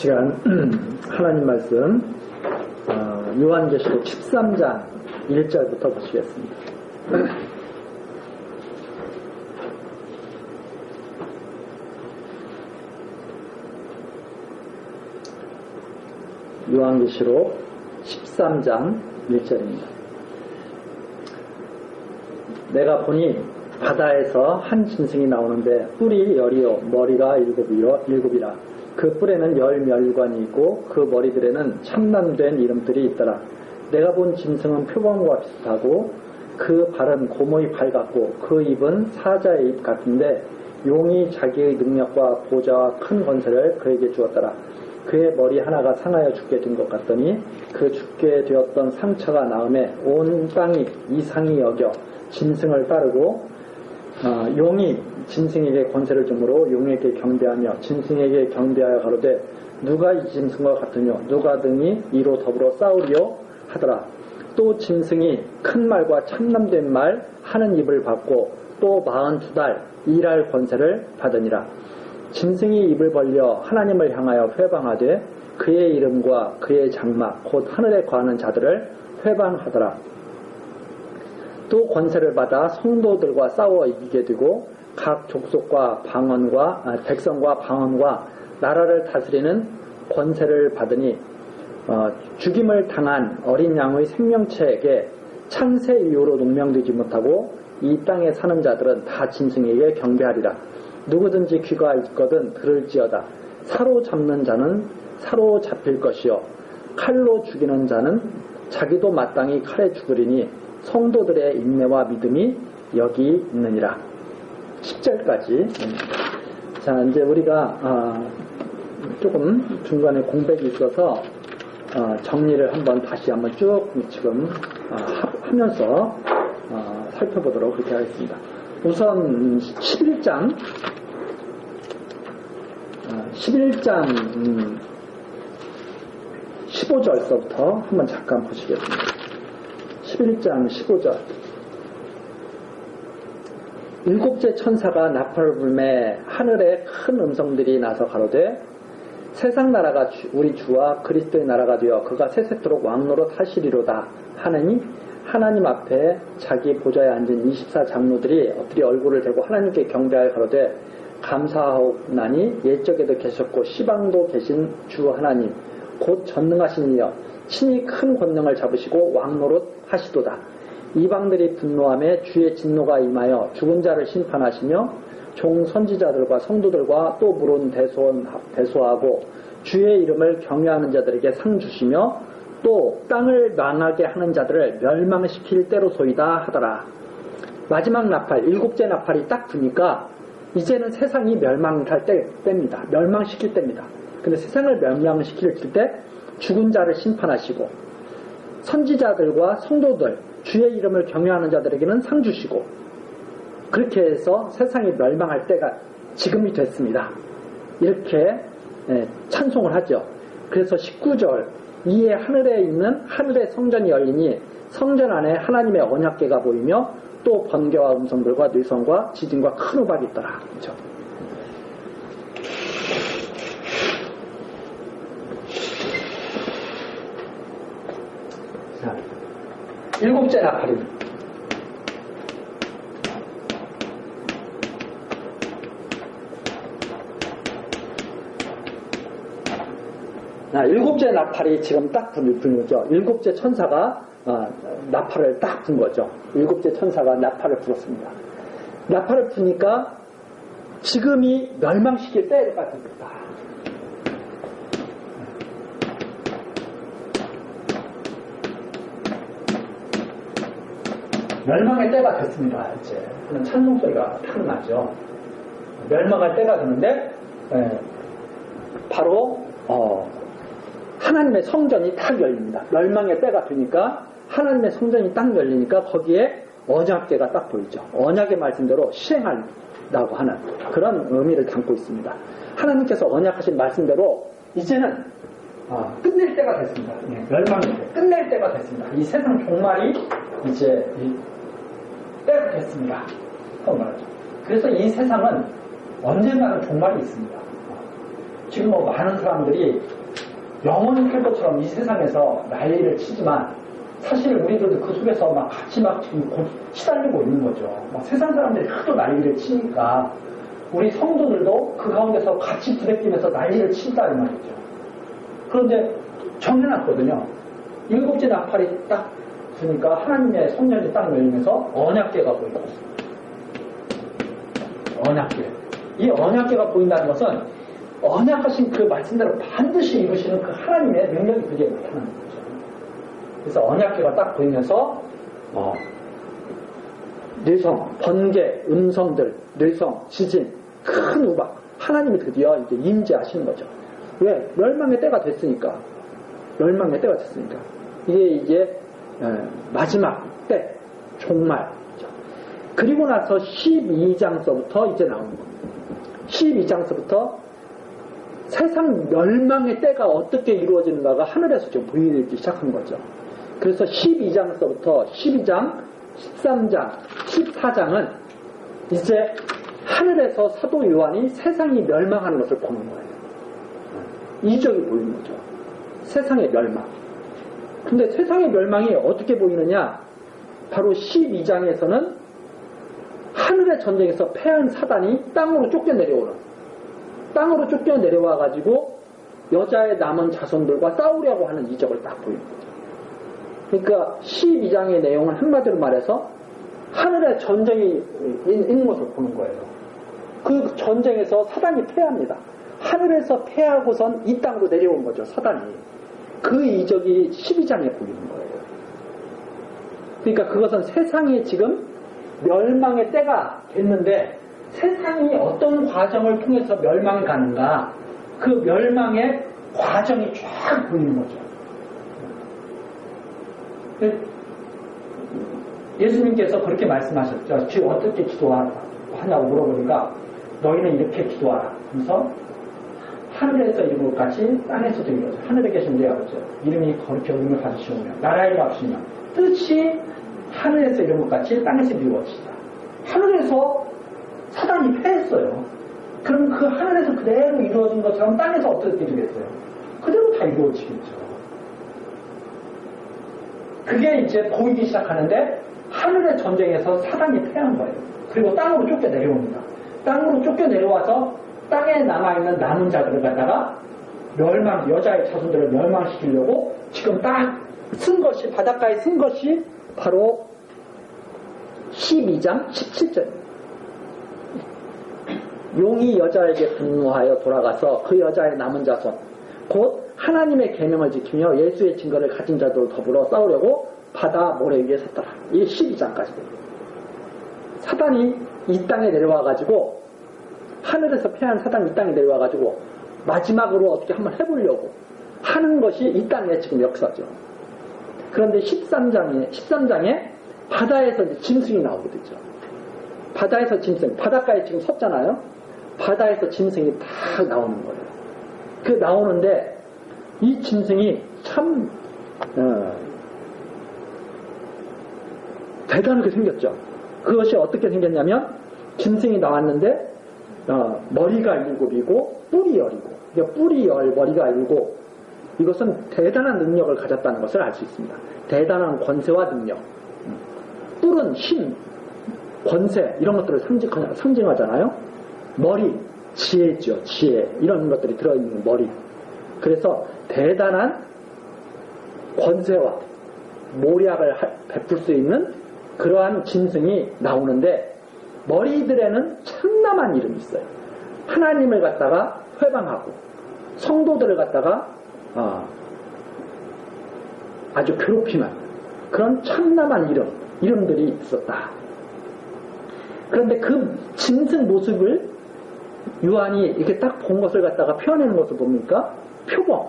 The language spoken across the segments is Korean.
시간 하나님 말씀 요한계시록 13장 1절부터 보시겠습니다. 요한계시록 13장 1절입니다. 내가 보니 바다에서 한 짐승이 나오는데 뿔이 열이요 머리가 일곱이라. 그 뿔에는 10멸관이 있고 그 머리들에는 참남된 이름들이 있더라. 내가 본 짐승은 표범과 비슷하고 그 발은 고모의 발 같고 그 입은 사자의 입 같은데 용이 자기의 능력과 보좌와 큰 권세를 그에게 주었더라. 그의 머리 하나가 상하여 죽게 된 것 같더니 그 죽게 되었던 상처가 나음에 온 땅이 이상히 여겨 짐승을 따르고 용이 짐승에게 권세를 주므로 용에게 경배하며 짐승에게 경배하여 가로되 누가 이 짐승과 같으뇨 누가 등이 이로 더불어 싸우리요 하더라. 또 짐승이 큰 말과 참남된 말 하는 입을 받고 또 42달 일할 권세를 받으니라. 짐승이 입을 벌려 하나님을 향하여 회방하되 그의 이름과 그의 장막 곧 하늘에 거하는 자들을 회방하더라. 또 권세를 받아 성도들과 싸워 이기게 되고 각 족속과 백성과 방언과 나라를 다스리는 권세를 받으니 죽임을 당한 어린 양의 생명체에게 창세 이후로 농명되지 못하고 이 땅에 사는 자들은 다 짐승에게 경배하리라. 누구든지 귀가 있거든 들을지어다. 사로잡는 자는 사로잡힐 것이요 칼로 죽이는 자는 자기도 마땅히 칼에 죽으리니 성도들의 인내와 믿음이 여기 있느니라. 10절까지. 자, 이제 우리가 조금 중간에 공백이 있어서 정리를 다시 한번 쭉 지금 하면서 살펴보도록 그렇게 하겠습니다. 우선 11장 15절서부터 한번 잠깐 보시겠습니다. 11장 15절. 일곱째 천사가 나팔을 불매 하늘에 큰 음성들이 나서 가로되 세상 나라가 우리 주와 그리스도의 나라가 되어 그가 세세토록 왕노릇 하시리로다 하느니 하나님 앞에 자기 보좌에 앉은 24장로들이 엎드려 얼굴을 대고 하나님께 경배하여 가로되 감사하옵나니 옛적에도 계셨고 시방도 계신 주 하나님 곧 전능하신 이여 친히 큰 권능을 잡으시고 왕노릇 하시도다. 이방들이 분노하며 주의 진노가 임하여 죽은 자를 심판하시며 종 선지자들과 성도들과 또 물은 대소하고 주의 이름을 경외하는 자들에게 상 주시며 또 땅을 망하게 하는 자들을 멸망시킬 때로소이다 하더라. 마지막 나팔, 일곱째 나팔이 딱 부니까 이제는 세상이 멸망할 때입니다. 멸망시킬 때입니다. 근데 세상을 멸망시킬 때 죽은 자를 심판하시고 선지자들과 성도들 주의 이름을 경외하는 자들에게는 상 주시고 그렇게 해서 세상이 멸망할 때가 지금이 됐습니다. 이렇게 찬송을 하죠. 그래서 19절 이에 하늘에 있는 하늘의 성전이 열리니 성전 안에 하나님의 언약궤가 보이며 또 번개와 음성들과 뇌성과 지진과 큰 우박이 있더라. 그렇죠? 자, 일곱째 나팔입니다. 일곱째 나팔이 지금 딱 부는 거죠. 일곱째 천사가 나팔을 딱 분 거죠. 일곱째 천사가 나팔을 불었습니다. 나팔을 부니까 지금이 멸망시킬 때가 됩니다. 멸망의 때가 됐습니다. 이제 그런 찬송 소리가 탁 나죠. 멸망할 때가 되는데 바로 하나님의 성전이 딱 열립니다. 멸망의 때가 되니까 하나님의 성전이 딱 열리니까 거기에 언약궤가 딱 보이죠. 언약의 말씀대로 실행하라고 하는 그런 의미를 담고 있습니다. 하나님께서 언약하신 말씀대로 이제는 끝낼 때가 됐습니다. 멸망의 때, 끝낼 때가 됐습니다. 이 세상 종말이 이제 때가 됐습니다. 그래서 이 세상은 언젠가는 종말이 있습니다. 지금 뭐 많은 사람들이 영원히 살 것처럼 이 세상에서 난리를 치지만 사실 우리들도 그 속에서 막 같이 막 지금 시달리고 있는 거죠. 막 세상 사람들이 하도 난리를 치니까 우리 성도들도 그 가운데서 같이 부대끼면서 난리를 친다는 말이죠. 그런데 정해놨거든요. 7째 나팔이 딱 주니까 하나님의 성령이 딱 열리면서 언약궤가 보인다. 언약궤. 이 언약궤가 보인다는 것은 언약하신 그 말씀대로 반드시 이루시는 그 하나님의 능력이 그게 나타나는 거죠. 그래서 언약궤가 딱 보이면서 뇌성, 번개, 음성들, 뇌성, 지진, 큰 우박, 하나님이 드디어 이제 임재하시는 거죠. 왜? 멸망의 때가 됐으니까. 멸망의 때가 됐으니까. 이게 마지막 때, 종말. 그리고 나서 12장서부터 이제 나오는 겁니다. 12장서부터 세상 멸망의 때가 어떻게 이루어지는가가 하늘에서 좀 보이기 시작한 거죠. 그래서 12장서부터 12장, 13장, 14장은 이제 하늘에서 사도 요한이 세상이 멸망하는 것을 보는 거예요. 이적이 보이는 거죠. 세상의 멸망. 근데 세상의 멸망이 어떻게 보이느냐? 바로 12장에서는 하늘의 전쟁에서 패한 사단이 땅으로 쫓겨내려와가지고 여자의 남은 자손들과 싸우려고 하는 이적을 딱 보이는 거죠. 그러니까 12장의 내용은 한마디로 말해서 하늘의 전쟁이 있는 것을 보는 거예요. 그 전쟁에서 사단이 패합니다. 하늘에서 패하고선 이 땅으로 내려온 거죠, 사단이. 그 이적이 12장에 보이는 거예요. 그러니까 그것은 세상이 지금 멸망의 때가 됐는데 세상이 어떤 과정을 통해서 멸망이 가는가, 그 멸망의 과정이 쫙 보이는 거죠. 예수님께서 그렇게 말씀하셨죠. 지금 어떻게 기도하냐고 물어보니까 너희는 이렇게 기도하라. 그래서 하늘에서 이룬 것 같이 땅에서도 이루어져. 하늘에 계신 내 아버지 이름이 거룩히 여김을 받으시오며 나라의 값이며 뜻이 하늘에서 이룬 것 같이 땅에서 이루어지다. 하늘에서 사단이 패했어요. 그럼 그 하늘에서 그대로 이루어진 것처럼 땅에서 어떻게 되겠어요? 그대로 다 이루어지겠죠. 그게 이제 보이기 시작하는데 하늘의 전쟁에서 사단이 패한 거예요. 그리고 땅으로 쫓겨내려옵니다. 땅으로 쫓겨내려와서 땅에 남아있는 남은 자들을 갖다가 여자의 자손들을 멸망시키려고 지금 딱 쓴 것이, 바닷가에 쓴 것이 바로 12장 17절입니다. 용이 여자에게 분노하여 돌아가서 그 여자의 남은 자손 곧 하나님의 계명을 지키며 예수의 증거를 가진 자들로 더불어 싸우려고 바다 모래 위에 섰더라. 이게 12장까지 됩니다. 사단이 이 땅에 내려와가지고 하늘에서 패한 사단이 이 땅에 내려와가지고 마지막으로 어떻게 한번 해보려고 하는 것이 이 땅의 지금 역사죠. 그런데 13장에 바다에서 이제 짐승이 나오게 되죠. 바다에서 짐승, 바닷가에 지금 섰잖아요. 바다에서 짐승이 다 나오는 거예요. 그 나오는데 이 짐승이 참 대단하게 생겼죠. 그것이 어떻게 생겼냐면 짐승이 나왔는데 머리가 7이고 뿔이 10이고 뿔이 10, 머리가 7. 이것은 대단한 능력을 가졌다는 것을 알 수 있습니다. 대단한 권세와 능력. 뿔은 힘, 권세 이런 것들을 상징하잖아요. 머리, 지혜죠. 지혜 이런 것들이 들어있는 머리. 그래서 대단한 권세와 모략을 베풀 수 있는 그러한 짐승이 나오는데 머리들에는 참남한 이름이 있어요. 하나님을 갖다가 회방하고 성도들을 갖다가 아주 괴롭히는 그런 참남한 이름들이 있었다. 그런데 그 짐승 모습을 요한이 이렇게 딱 본 것을 갖다가 표현하는 것을 봅니까? 표범.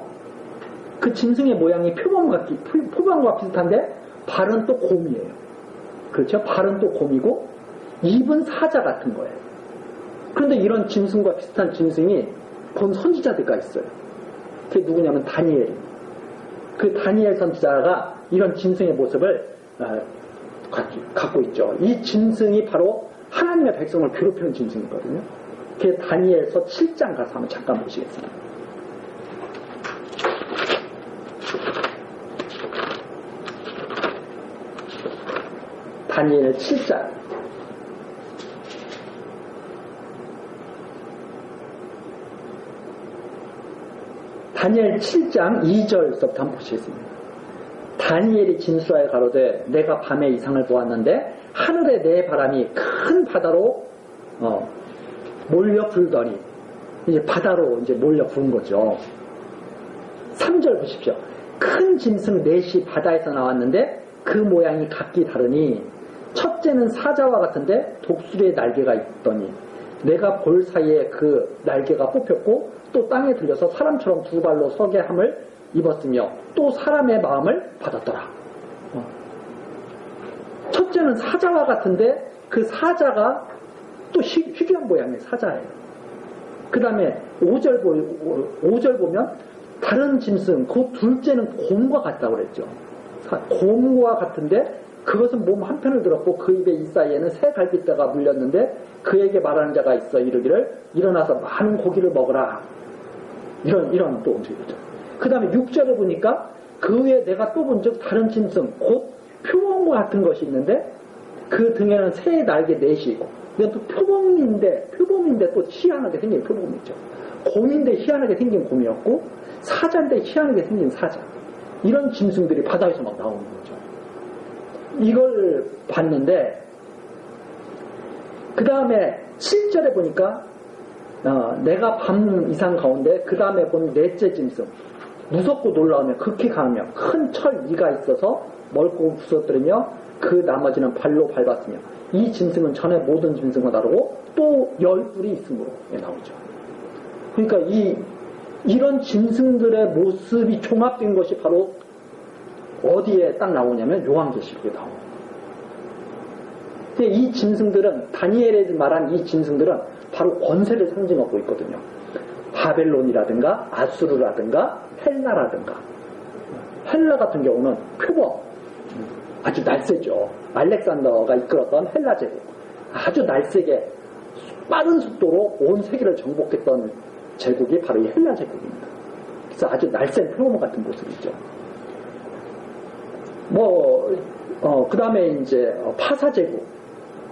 그 짐승의 모양이 표범과 비슷한데 발은 또 곰이에요. 그렇죠? 발은 또 곰이고 입은 사자 같은 거예요. 그런데 이런 짐승과 비슷한 짐승이 본 선지자들가 있어요. 그게 누구냐면 다니엘. 그 다니엘 선지자가 이런 짐승의 모습을 갖고 있죠. 이 짐승이 바로 하나님의 백성을 괴롭히는 짐승이거든요. 그게 다니엘서 7장 가서 한번 잠깐 보시겠습니다. 다니엘 7장. 다니엘 7장 2절부터 한번 보시겠습니다. 다니엘이 진수하여 가로되 내가 밤에 이상을 보았는데 하늘에 내 바람이 큰 바다로 몰려 불더니 이제 바다로 이제 몰려 부은 거죠. 3절 보십시오. 큰 짐승 넷이 바다에서 나왔는데 그 모양이 각기 다르니 첫째는 사자와 같은데 독수리의 날개가 있더니 내가 볼 사이에 그 날개가 뽑혔고 또 땅에 들려서 사람처럼 두 발로 서게 함을 입었으며 또 사람의 마음을 받았더라. 첫째는 사자와 같은데 그 사자가 또 희귀한 모양의 사자예요. 그 다음에 5절 보면 다른 짐승, 그 둘째는 곰과 같다고 그랬죠. 곰과 같은데 그것은 몸 한편을 들었고 그 입에 이 사이에는 새 갈빗대가 물렸는데 그에게 말하는 자가 있어 이르기를 일어나서 많은 고기를 먹으라. 이런 또 움직이죠. 그 다음에 6절에 보니까 그 위에 내가 또 본즉 다른 짐승 곧 표범과 같은 것이 있는데 그 등에는 새의 날개 넷이 있고 이건 또 표범인데 또 희한하게 생긴 표범이죠. 곰인데 희한하게 생긴 곰이었고 사자인데 희한하게 생긴 사자. 이런 짐승들이 바다에서 막 나오는 거죠. 이걸 봤는데 그 다음에 7절에 보니까 내가 밤 이상 가운데 그 다음에 본 넷째 짐승 무섭고 놀라우며 극히 강하며 큰 철 이가 있어서 멀고 부서뜨리며 그 나머지는 발로 밟았으며 이 짐승은 전에 모든 짐승과 다르고 또 10뿔이 있으므로 나오죠. 그러니까 이런 짐승들의 모습이 종합된 것이 바로 어디에 딱 나오냐면 요한계시록에 나옵니다. 근데 이 짐승들은 다니엘이 말한 이 짐승들은 바로 권세를 상징하고 있거든요. 바벨론이라든가 아수르라든가 헬라라든가. 헬라 같은 경우는 표범 아주 날쌔죠. 알렉산더가 이끌었던 헬라 제국 아주 날쌔게 빠른 속도로 온 세계를 정복했던 제국이 바로 이 헬라 제국입니다. 그래서 아주 날쌘 표범 같은 모습이죠. 그 다음에 이제 파사 제국,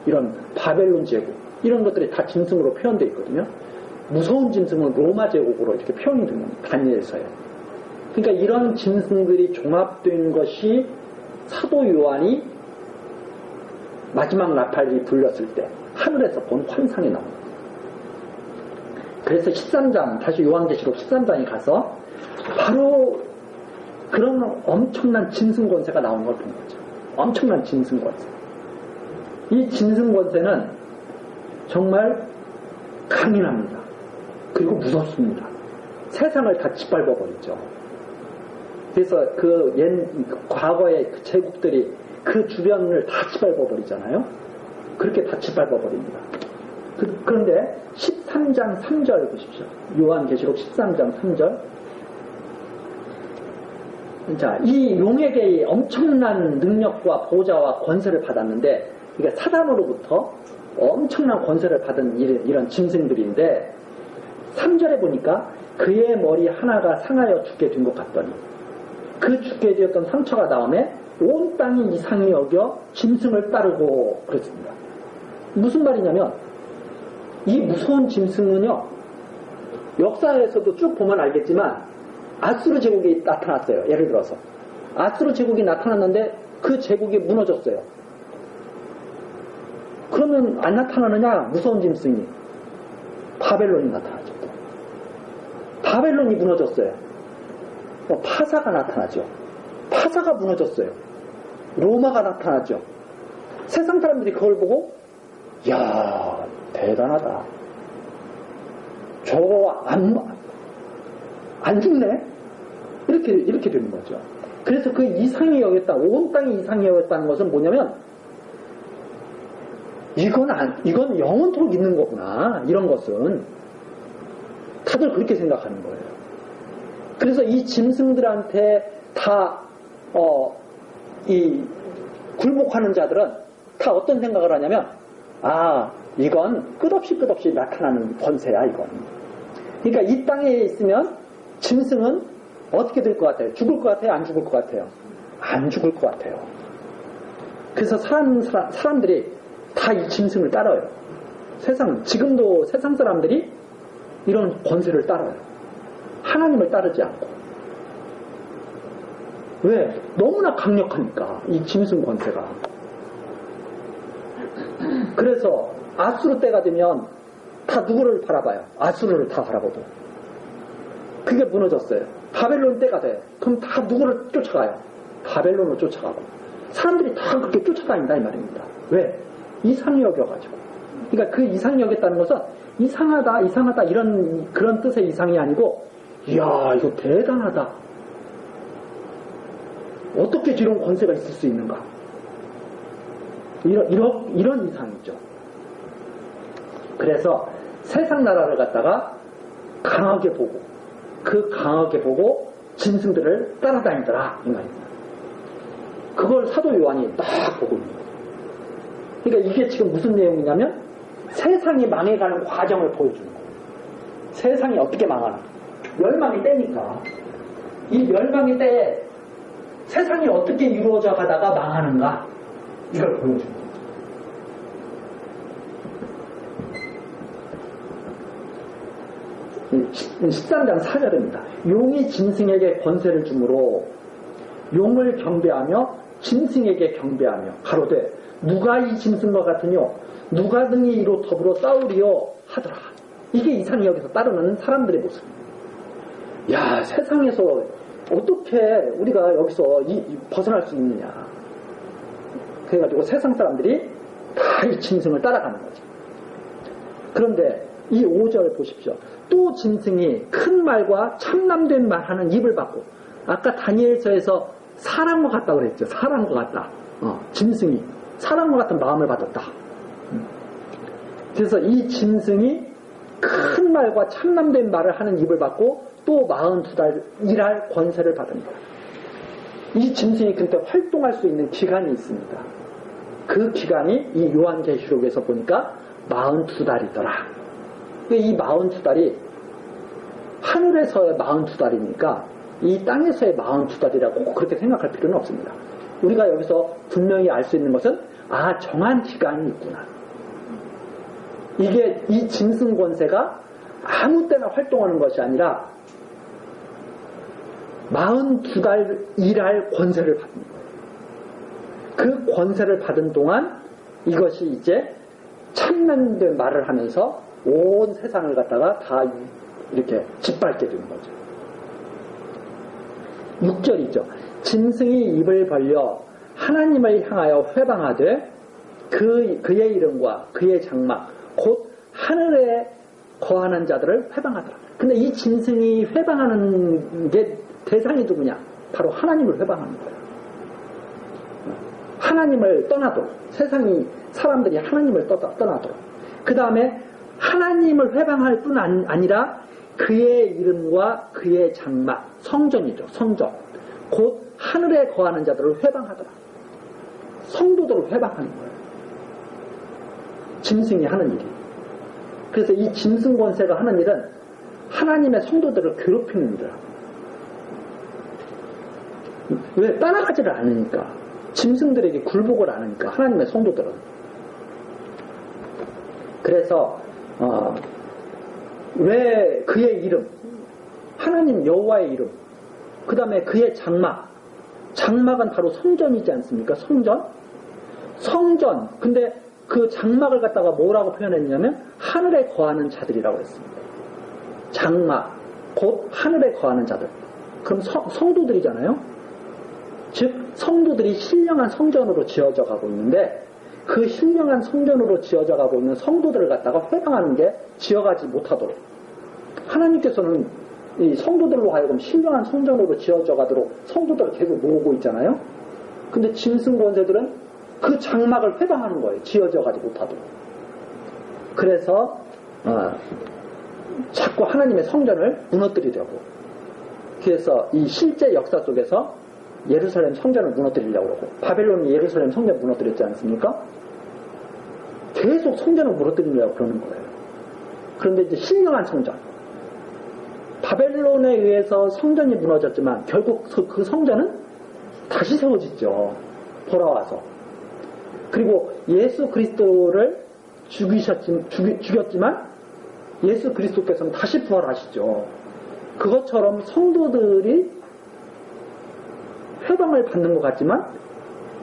이런 바벨론 제국, 이런 것들이 다 짐승으로 표현되어 있거든요. 무서운 짐승은 로마 제국으로 이렇게 표현이 됩니다. 다니엘서에. 그러니까 이런 짐승들이 종합된 것이 사도 요한이 마지막 나팔이 불렸을 때 하늘에서 본 환상이 나옵니다. 그래서 13장, 다시 요한계시록 13장에 가서 바로 그런 엄청난 짐승 권세가 나오는 걸 본 거죠. 엄청난 짐승 권세. 이 짐승 권세는 정말 강인합니다. 그리고 무섭습니다. 세상을 다 짓밟아버리죠. 그래서 과거의 그 제국들이 그 주변을 다 짓밟아버리잖아요. 그렇게 다 짓밟아버립니다. 그런데 13장 3절 보십시오. 요한계시록 13장 3절. 자, 이 용에게 엄청난 능력과 보좌와 권세를 받았는데, 이게 사단으로부터 엄청난 권세를 받은 이런 짐승들인데, 3절에 보니까 그의 머리 하나가 상하여 죽게 된 것 같더니, 그 죽게 되었던 상처가 다음에 온 땅이 이상히 여겨 짐승을 따르고 그랬습니다. 무슨 말이냐면, 이 무서운 짐승은요, 역사에서도 쭉 보면 알겠지만, 아수르 제국이 나타났어요. 예를 들어서 아수르 제국이 나타났는데 그 제국이 무너졌어요. 그러면 안 나타나느냐? 무서운 짐승이 바벨론이 나타나죠. 바벨론이 무너졌어요. 파사가 나타나죠. 파사가 무너졌어요. 로마가 나타나죠. 세상 사람들이 그걸 보고 야, 대단하다. 저거 안 죽네? 이렇게 되는 거죠. 그래서 그 이상히 여겼다, 온 땅이 이상히 여겼다는 것은 뭐냐면, 이건 영원토록 있는 거구나. 이런 것은. 다들 그렇게 생각하는 거예요. 그래서 이 짐승들한테 다, 굴복하는 자들은 다 어떤 생각을 하냐면, 이건 끝없이 나타나는 권세야, 이건. 그러니까 이 땅에 있으면 짐승은 어떻게 될 것 같아요? 죽을 것 같아요? 안 죽을 것 같아요? 안 죽을 것 같아요. 그래서 사람들이 다 이 짐승을 따라요. 지금도 세상 사람들이 이런 권세를 따라요. 하나님을 따르지 않고. 왜? 너무나 강력하니까, 이 짐승 권세가. 그래서 아수르 때가 되면 다 누구를 바라봐요? 아수르를 다 바라보고. 그게 무너졌어요. 바벨론 때가 돼요. 그럼 다 누구를 쫓아가요? 바벨론을 쫓아가고. 사람들이 다 그렇게 쫓아다닌다 이 말입니다. 왜? 이상히 여겨가지고. 그러니까 그 이상히 여겼다는 것은 이상하다 그런 뜻의 이상이 아니고, 이야, 이거 대단하다. 어떻게 이런 권세가 있을 수 있는가? 이런 이상이죠. 그래서 세상 나라를 갖다가 강하게 보고, 그 강하게 보고 짐승들을 따라다니더라 이 말입니다. 그걸 사도 요한이 딱 보고 있는 거예요. 그러니까 이게 지금 무슨 내용이냐면 세상이 망해가는 과정을 보여주는 거예요. 세상이 어떻게 망하나. 멸망의 때니까 이 멸망의 때에 세상이 어떻게 이루어져 가다가 망하는가 이걸 보여주는 거예요. 13장 4절입니다. 용이 짐승에게 권세를 주므로 용을 경배하며 짐승에게 경배하며 가로되 누가 이 짐승과 같으뇨 누가 등이 이로 더불어 싸우리요 하더라. 이게 이상히 여기서 따르는 사람들의 모습입니다. 야, 세상에서 어떻게 우리가 여기서 벗어날 수 있느냐. 그래가지고 세상 사람들이 다 이 짐승을 따라가는 거죠. 그런데 이 5절 보십시오. 또 짐승이 큰 말과 참남된 말하는 입을 받고, 아까 다니엘서에서 사람과 같다 그랬죠. 사람과 같다. 짐승이 사람과 같은 마음을 받았다. 그래서 이 짐승이 큰 말과 참남된 말을 하는 입을 받고 또 42달 일할 권세를 받은 거예요. 이 짐승이 그때 활동할 수 있는 기간이 있습니다. 그 기간이 이 요한계시록에서 보니까 42달이더라. 이 42달이 하늘에서의 42달이니까 이 땅에서의 42달이라고 꼭 그렇게 생각할 필요는 없습니다. 우리가 여기서 분명히 알 수 있는 것은 정한 기간이 있구나. 이게 이 짐승 권세가 아무 때나 활동하는 것이 아니라 42달 일할 권세를 받는 거예요. 그 권세를 받은 동안 이것이 이제 참남된 말을 하면서 온 세상을 갖다가 다 이렇게 짓밟게 되는 거죠. 6절이죠. 짐승이 입을 벌려 하나님을 향하여 회방하되 그의 이름과 그의 장막 곧 하늘에 거하는 자들을 회방하더라. 근데 이 짐승이 회방하는 게 대상이 누구냐? 바로 하나님을 회방하는 거예요. 하나님을 떠나도록, 사람들이 하나님을 떠나도록. 그 다음에 하나님을 회방할 뿐 아니라 그의 이름과 그의 장막, 성전이죠. 성전. 곧 하늘에 거하는 자들을 회방하더라. 성도들을 회방하는 거예요. 짐승이 하는 일이. 그래서 이 짐승 권세가 하는 일은 하나님의 성도들을 괴롭히는 일을 하고. 왜? 따라가지를 않으니까. 짐승들에게 굴복을 안 하니까, 하나님의 성도들은. 그래서 왜 그의 이름, 하나님 여호와의 이름, 그 다음에 그의 장막은 바로 성전이지 않습니까? 성전. 근데 그 장막을 갖다가 뭐라고 표현했냐면 하늘에 거하는 자들이라고 했습니다. 장막, 곧 하늘에 거하는 자들. 그럼 성도들이잖아요. 즉 성도들이 신령한 성전으로 지어져 가고 있는데 그 신령한 성전으로 지어져 가고 있는 성도들을 갖다가 회방하는 게 지어가지 못하도록 하나님께서는 이 성도들로 하여금 신령한 성전으로 지어져 가도록 성도들을 계속 모으고 있잖아요. 근데 짐승 권세들은 그 장막을 회방하는 거예요. 지어져 가지 못하도록. 그래서 자꾸 하나님의 성전을 무너뜨리려고. 그래서 이 실제 역사 속에서 예루살렘 성전을 무너뜨리려고 그러고 바벨론이 예루살렘 성전 무너뜨렸지 않습니까? 계속 성전을 무너뜨리려고 그러는 거예요. 그런데 이제 신령한 성전, 바벨론에 의해서 성전이 무너졌지만 결국 그 성전은 다시 세워지죠. 돌아와서. 그리고 예수 그리스도를 죽였지만 예수 그리스도께서는 다시 부활하시죠. 그것처럼 성도들이 회방을 받는 것 같지만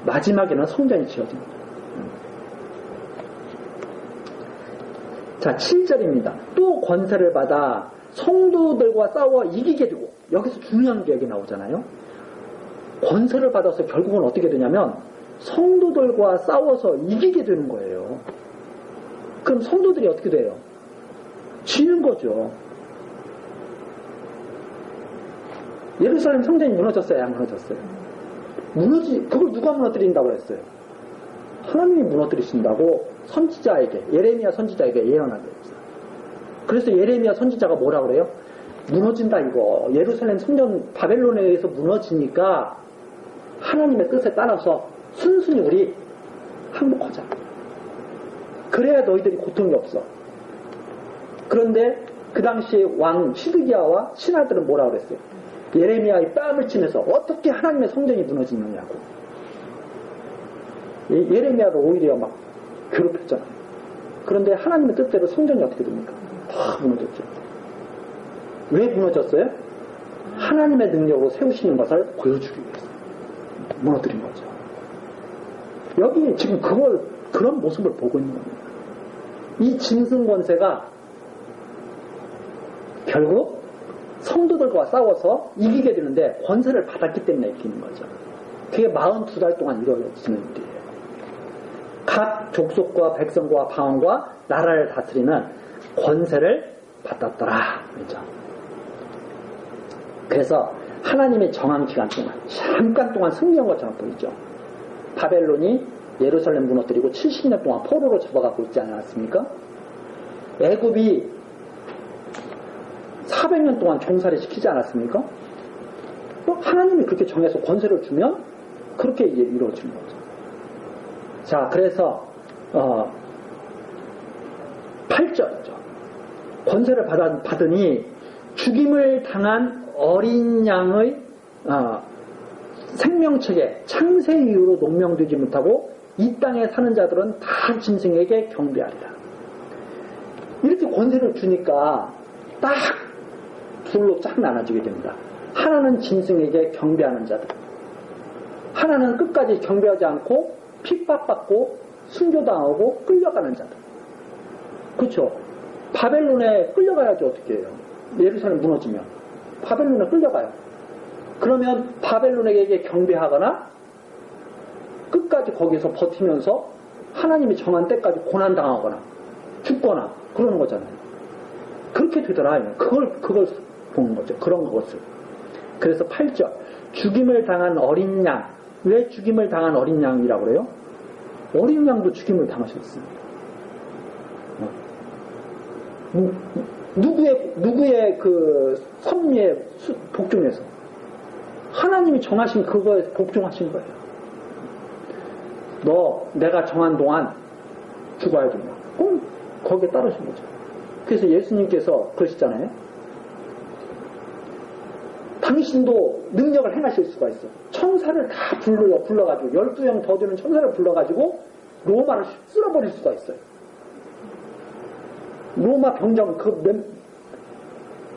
마지막에는 성전이 지어집니다. 자, 7절입니다. 또 권세를 받아 성도들과 싸워 이기게 되고, 여기서 중요한 게 여기 나오잖아요. 권세를 받아서 결국은 어떻게 되냐면 성도들과 싸워서 이기게 되는 거예요. 그럼 성도들이 어떻게 돼요? 지는 거죠. 예루살렘 성전이 무너졌어요? 안 무너졌어요? 그걸 누가 무너뜨린다고 했어요? 하나님이 무너뜨리신다고 선지자에게, 예레미야 선지자에게 예언하게 했어요. 그래서 예레미야 선지자가 뭐라 그래요? 무너진다 이거. 예루살렘 성전 바벨론에 의해서 무너지니까 하나님의 뜻에 따라서 순순히 우리 항복하자. 그래야 너희들이 고통이 없어. 그런데 그 당시 왕 시드기야와 신하들은 뭐라 그랬어요? 예레미야의 뺨을 치면서 어떻게 하나님의 성전이 무너지느냐고. 예레미야가 오히려 막 괴롭혔잖아요. 그런데 하나님의 뜻대로 성전이 어떻게 됩니까? 다 무너졌죠. 왜 무너졌어요? 하나님의 능력으로 세우시는 것을 보여주기 위해서 무너뜨린 거죠. 여기 지금 그런 모습을 보고 있는 겁니다. 이 짐승 권세가 결국 성도들과 싸워서 이기게 되는데 권세를 받았기 때문에 이기는 거죠. 그게 42달 동안 이루어지는 일이에요. 각 족속과 백성과 방언과 나라를 다스리는 권세를 받았더라. 그렇죠? 그래서 하나님의 정한 기간 동안 잠깐 동안 승리한 것처럼 보이죠. 바벨론이 예루살렘 무너뜨리고 70년 동안 포로로 잡아가고 있지 않았습니까? 애굽이 400년 동안 종살이 시키지 않았습니까? 하나님이 그렇게 정해서 권세를 주면 그렇게 이루어지는 거죠. 자, 그래서 8절이죠. 권세를 받으니 죽임을 당한 어린 양의 생명책에 창세 이후로 농명되지 못하고 이 땅에 사는 자들은 다 짐승에게 경배하리라. 이렇게 권세를 주니까 딱 둘로 쫙 나눠지게 됩니다. 하나는 짐승에게 경배하는 자들, 하나는 끝까지 경배하지 않고 핍박받고 순교당하고 끌려가는 자들. 그렇죠? 바벨론에 끌려가야지 어떻게 해요? 예루살렘 무너지면 바벨론에 끌려가요. 그러면 바벨론에게 경배하거나 끝까지 거기서 버티면서 하나님이 정한 때까지 고난당하거나 죽거나 그러는 거잖아요. 그렇게 되더라. 그걸 보는 거죠. 그런 것을. 그래서 8절 죽임을 당한 어린 양. 왜 죽임을 당한 어린 양이라고 그래요? 어린 양도 죽임을 당하셨습니다. 누구의 그 섭리에 복종해서 하나님이 정하신 그거에 복종하신 거예요. 내가 정한 동안 죽어야 된다. 그럼 거기에 따르신 거죠. 그래서 예수님께서 그러시잖아요. 당신도 능력을 행하실 수가 있어. 천사를 다 불러가지고 12형 더 되는 천사를 불러가지고 로마를 쓸어버릴 수가 있어요. 로마 병정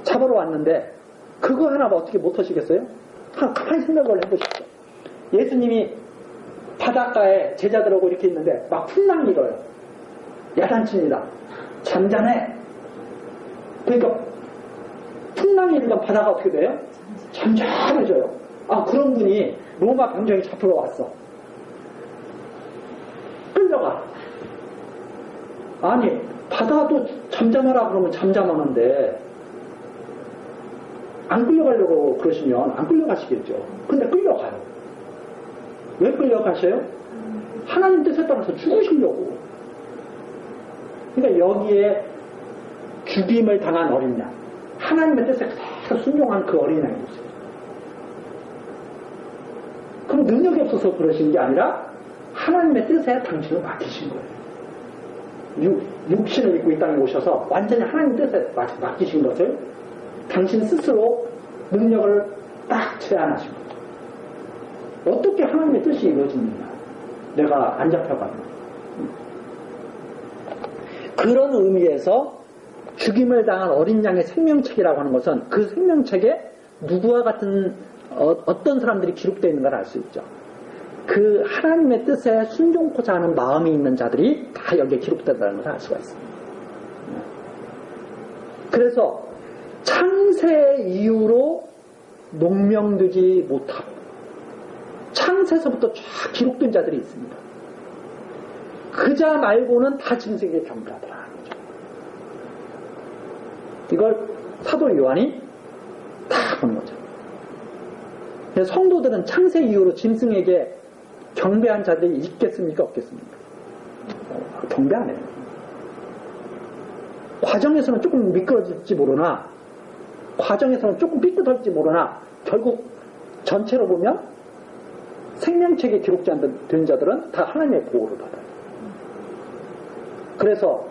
잡으러 왔는데 그거 하나 어떻게 못하시겠어요? 가만히 생각을 해보십시오. 예수님이 바닷가에 제자들하고 이렇게 있는데 막 풍랑이 일어요. 야단칩니다. 잠잠해. 그러니까 풍랑이 일면 바다가 어떻게 돼요? 잠잠해져요. 그런 분이 로마 병정이 잡으러 왔어. 끌려가. 아니 바다도 잠잠하라 그러면 잠잠하는데 안 끌려가려고 그러시면 안 끌려가시겠죠. 근데 끌려가요. 왜 끌려가셔요? 하나님 뜻에 따라서 죽으시려고. 그러니까 여기에 죽임을 당한 어린 양, 하나님의 뜻에 다 순종한 그 어린 양이 있어요. 그럼 능력이 없어서 그러신 게 아니라 하나님의 뜻에 당신을 맡기신 거예요. 육신을 입고 이 땅에 오셔서 완전히 하나님 뜻에 맡기신 것을 당신 스스로 능력을 딱 제안하신 거죠. 어떻게 하나님의 뜻이 이루어집니까? 내가 안 잡혀가면. 그런 의미에서 죽임을 당한 어린 양의 생명책이라고 하는 것은 그 생명책에 누구와 같은 어떤 사람들이 기록되어 있는 걸 알 수 있죠. 그 하나님의 뜻에 순종코자 하는 마음이 있는 자들이 다 여기에 기록된다는 것을 알 수가 있습니다. 그래서 창세 이후로 농명되지 못하고 창세서부터 쫙 기록된 자들이 있습니다. 그자 말고는 다 짐승에게 경배하더라. 이걸 사도 요한이 다 보는 거죠. 성도들은 창세 이후로 짐승에게 경배한 자들이 있겠습니까? 없겠습니까? 경배 안 해요. 과정에서는 조금 미끄러질지 모르나, 과정에서는 조금 삐끗할지 모르나, 결국 전체로 보면 생명책에 기록된 자들은 다 하나님의 보호를 받아요. 그래서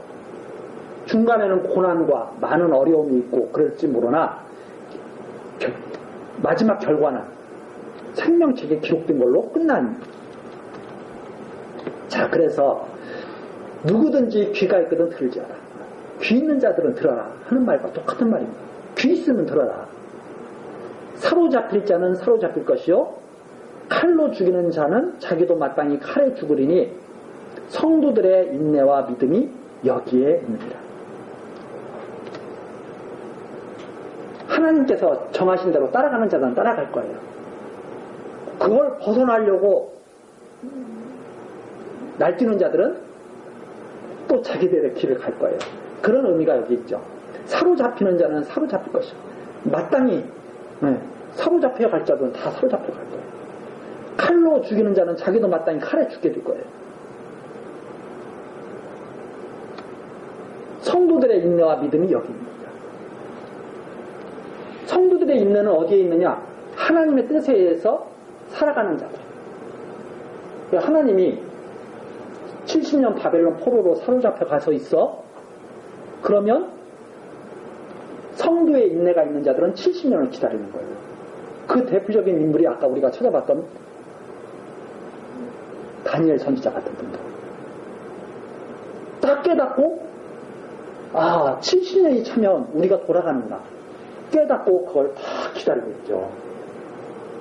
중간에는 고난과 많은 어려움이 있고 그럴지 모르나 마지막 결과는 생명책에 기록된 걸로 끝난. 자, 그래서 누구든지 귀가 있거든 들을지어라. 귀 있는 자들은 들어라 하는 말과 똑같은 말입니다. 귀 있으면 들어라. 사로잡힐 자는 사로잡힐 것이요 칼로 죽이는 자는 자기도 마땅히 칼에 죽으리니 성도들의 인내와 믿음이 여기에 있느니라. 하나님께서 정하신 대로 따라가는 자는 따라갈 거예요. 그걸 벗어나려고 날뛰는 자들은 또 자기들의 길을 갈 거예요. 그런 의미가 여기 있죠. 사로잡히는 자는 사로잡힐 것이요 마땅히 사로잡혀 갈 자들은 다 사로잡혀 갈 거예요. 칼로 죽이는 자는 자기도 마땅히 칼에 죽게 될 거예요. 성도들의 인내와 믿음이 여기 있습니다. 성도들의 인내는 어디에 있느냐? 하나님의 뜻에 의해서 살아가는 자들. 하나님이 70년 바벨론 포로로 사로잡혀 가서 있어. 그러면 성도의 인내가 있는 자들은 70년을 기다리는 거예요. 그 대표적인 인물이 아까 우리가 찾아봤던 다니엘 선지자 같은 분들. 딱 깨닫고 70년이 차면 우리가 돌아가는가 깨닫고 그걸 다 기다리고 있죠.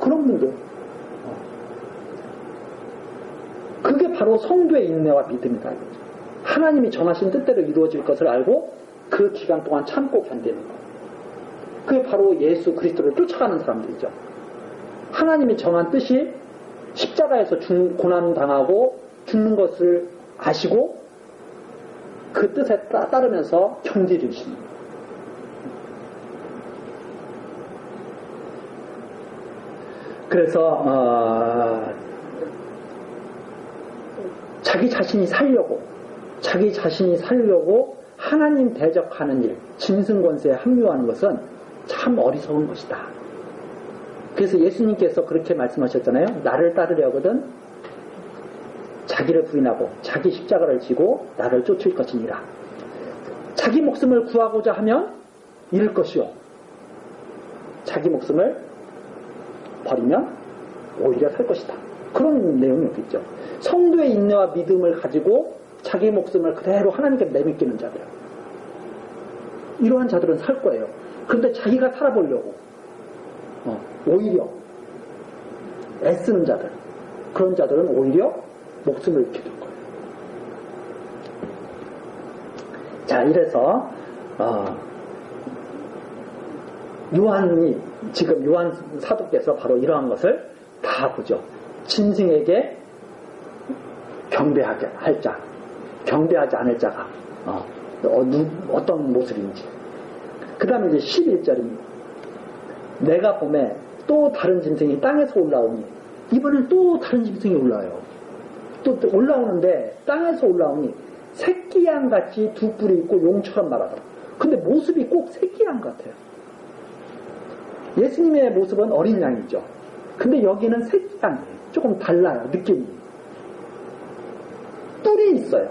그런 분들. 그게 바로 성도의 인내와 믿음이다. 하나님이 정하신 뜻대로 이루어질 것을 알고 그 기간 동안 참고 견디는 것. 그게 바로 예수 그리스도를 쫓아가는 사람들이죠. 하나님이 정한 뜻이 십자가에서 고난당하고 죽는 것을 아시고 그 뜻에 따르면서 견디주시는 거예요. 그래서 자기 자신이 살려고 하나님 대적하는 일, 짐승 권세에 합류하는 것은 참 어리석은 것이다. 그래서 예수님께서 그렇게 말씀하셨잖아요. 나를 따르려거든 자기를 부인하고 자기 십자가를 지고 나를 쫓을 것이니라. 자기 목숨을 구하고자 하면 잃을 것이요 자기 목숨을 버리면 오히려 살 것이다. 그런 내용이 여기 있죠. 성도의 인내와 믿음을 가지고 자기 목숨을 그대로 하나님께 내맡기는 자들, 이러한 자들은 살 거예요. 그런데 자기가 살아보려고 오히려 애쓰는 자들, 그런 자들은 오히려 목숨을 잃게 될 거예요. 자, 이래서 지금 요한 사도께서 바로 이러한 것을 다 보죠. 짐승에게 경배하게 할 자, 경배하지 않을 자가 어떤 모습인지. 그 다음에 이제 11절입니다. 내가 봄에 또 다른 짐승이 땅에서 올라오니, 이번엔 또 다른 짐승이 올라와요. 또 올라오는데 땅에서 올라오니 새끼양같이 두 뿔이 있고 용처럼 말하더라. 근데 모습이 꼭 새끼양 같아요. 예수님의 모습은 어린 양이죠. 근데 여기는 새끼양이에요. 조금 달라요, 느낌이. 뿔이 있어요.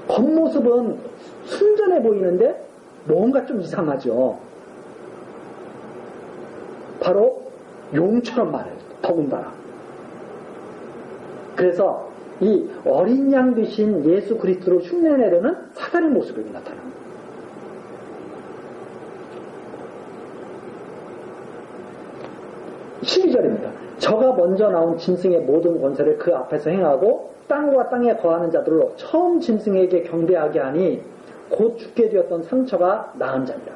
겉모습은 순전해 보이는데 뭔가 좀 이상하죠. 바로 용처럼 말해요. 더군다나. 그래서 이 어린 양 되신 예수 그리스도로 흉내내려는 사단의 모습이 나타납니다. 12절입니다. 저가 먼저 나온 짐승의 모든 권세를 그 앞에서 행하고 땅과 땅에 거하는 자들로 처음 짐승에게 경배하게 하니 곧 죽게 되었던 상처가 나은 자니라.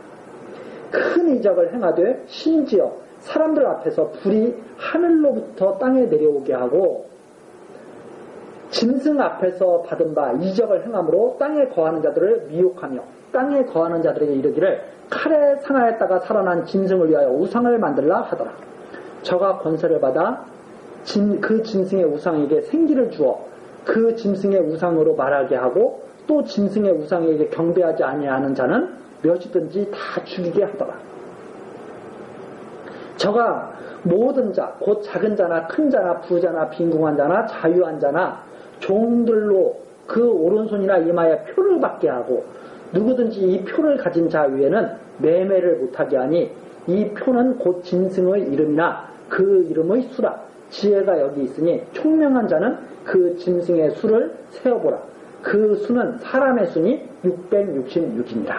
큰 이적을 행하되 심지어 사람들 앞에서 불이 하늘로부터 땅에 내려오게 하고 짐승 앞에서 받은 바 이적을 행함으로 땅에 거하는 자들을 미혹하며 땅에 거하는 자들에게 이르기를 칼에 상하였다가 살아난 짐승을 위하여 우상을 만들라 하더라. 저가 권세를 받아 그 짐승의 우상에게 생기를 주어 그 짐승의 우상으로 말하게 하고 또 짐승의 우상에게 경배하지 아니하는 자는 몇이든지 다 죽이게 하더라. 저가 모든 자, 곧 작은 자나 큰 자나 부자나 빈궁한 자나 자유한 자나 종들로 그 오른손이나 이마에 표를 받게 하고 누구든지 이 표를 가진 자 위에는 매매를 못하게 하니 이 표는 곧 짐승의 이름이나 그 이름의 수라. 지혜가 여기 있으니 총명한 자는 그 짐승의 수를 세어보라. 그 수는 사람의 수니 666이니라.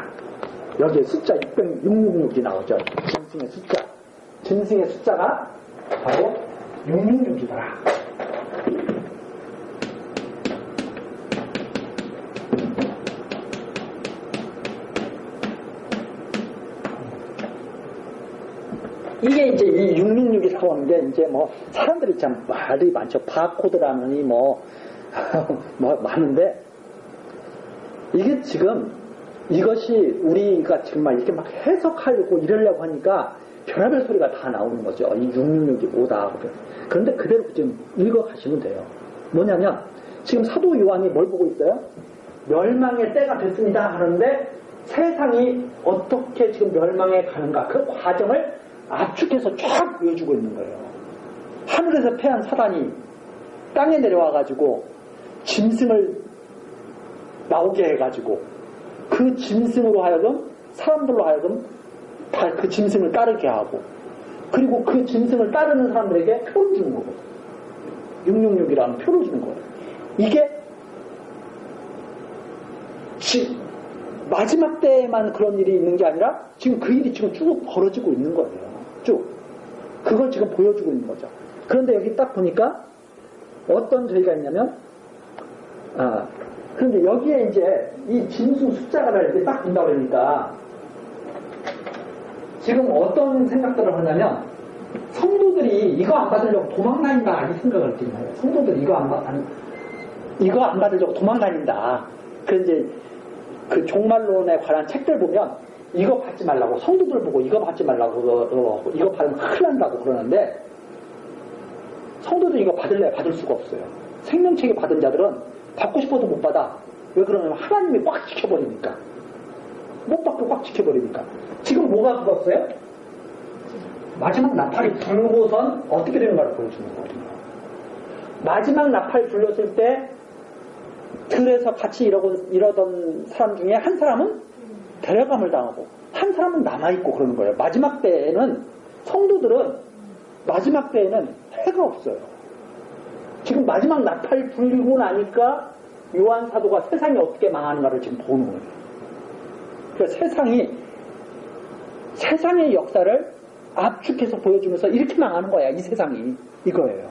여기에 숫자 666이 나오죠. 짐승의 숫자. 짐승의 숫자가 바로 666이더라. 이게 이제 이 666이라고 하는 게 이제 뭐 사람들이 참 말이 많죠. 바코드라느니 뭐 많은데 이게 지금 이것이 우리가 지금 막 이렇게 막 해석하려고 이러려고 하니까 별의별 소리가 다 나오는 거죠. 이 666이 뭐다. 그런데 그대로 지금 읽어가시면 돼요. 뭐냐면 지금 사도 요한이 뭘 보고 있어요? 멸망의 때가 됐습니다 하는데 세상이 어떻게 지금 멸망에 가는가 그 과정을 압축해서 쫙 보여주고 있는 거예요. 하늘에서 패한 사단이 땅에 내려와가지고 짐승을 나오게 해가지고 그 짐승으로 하여금 사람들로 하여금 다 그 짐승을 따르게 하고 그리고 그 짐승을 따르는 사람들에게 표를 주는 거고 666이라는 표를 주는 거예요. 이게 마지막 때에만 그런 일이 있는 게 아니라 지금 그 일이 지금 쭉 벌어지고 있는 거예요. 쭉. 그걸 지금 보여주고 있는 거죠. 그런데 여기 딱 보니까 어떤 저희가 있냐면 그런데 여기에 이제 이 짐승 숫자가 이렇게 딱 본다 그러니까 지금 어떤 생각들을 하냐면 성도들이 이거 안 받으려고 도망다닌다 이 생각을 드는 거예요. 성도들이 이거 안 받으려고 도망다닌다. 그래서 이제 그 종말론에 관한 책들 보면 이거 받지 말라고 성도들 보고 이거 받지 말라고 이거 받으면 큰일 난다고 그러는데 성도들 이거 받을래 받을 수가 없어요. 생명책이 받은 자들은 받고 싶어도 못 받아. 왜 그러냐면 하나님이 꽉 지켜버리니까. 못 받고 꽉 지켜버리니까. 지금 뭐가 불었어요? 마지막 나팔이 불고선 어떻게 되는가를 보여주는 거거든요. 마지막 나팔이 불렸을 때 들에서 같이 이러던 사람 중에 한 사람은 데려감을 당하고 한 사람은 남아있고 그러는 거예요. 마지막 때에는 성도들은 마지막 때에는 해가 없어요. 지금 마지막 나팔이 불리고 나니까 요한 사도가 세상이 어떻게 망하는가를 지금 보는 거예요. 그러니까 세상의 역사를 압축해서 보여주면서 이렇게 망하는 거야. 이 세상이 이거예요.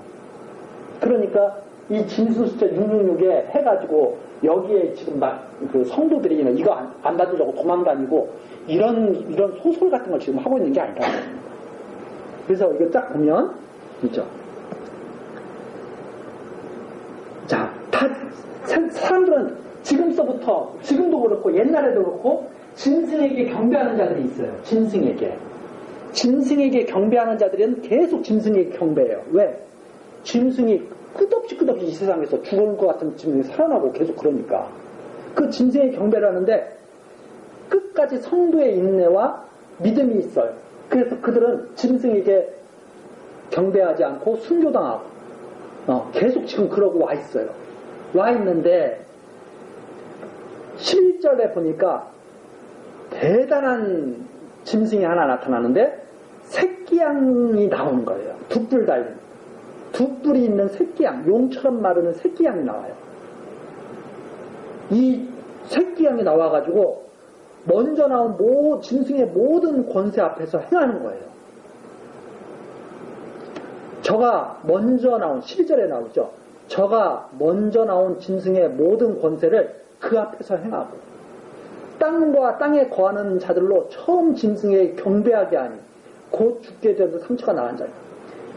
그러니까 이 짐승 숫자 666에 해가지고 여기에 지금 막 그 성도들이 이거 안 받으려고 도망다니고 이런 소설 같은 걸 지금 하고 있는 게 아니라. 그래서 이거 딱 보면 있죠. 자, 사람들은 지금도 그렇고 옛날에도 그렇고 짐승에게 경배하는 자들이 있어요. 짐승에게 경배하는 자들은 계속 짐승에게 경배해요. 왜? 짐승이 끝없이 이 세상에서 죽을 것 같은 짐승이 살아나고 계속 그러니까 그 짐승의 경배를 하는데 끝까지 성도의 인내와 믿음이 있어요. 그래서 그들은 짐승에게 경배하지 않고 순교당하고 계속 지금 그러고 와 있어요. 와 있는데 11절에 보니까 대단한 짐승이 하나 나타나는데 새끼양이 나오는 거예요. 두 뿔 달린. 두 뿔이 있는 새끼양, 용처럼 마르는 새끼양이 나와요. 이 새끼양이 나와가지고 먼저 나온 짐승의 모든 권세 앞에서 행하는 거예요. 저가 먼저 나온 12절에 나오죠. 저가 먼저 나온 짐승의 모든 권세를 그 앞에서 행하고 땅과 땅에 거하는 자들로 처음 짐승에 경배하게 하니 곧 죽게 되어도 상처가 나은 자예요.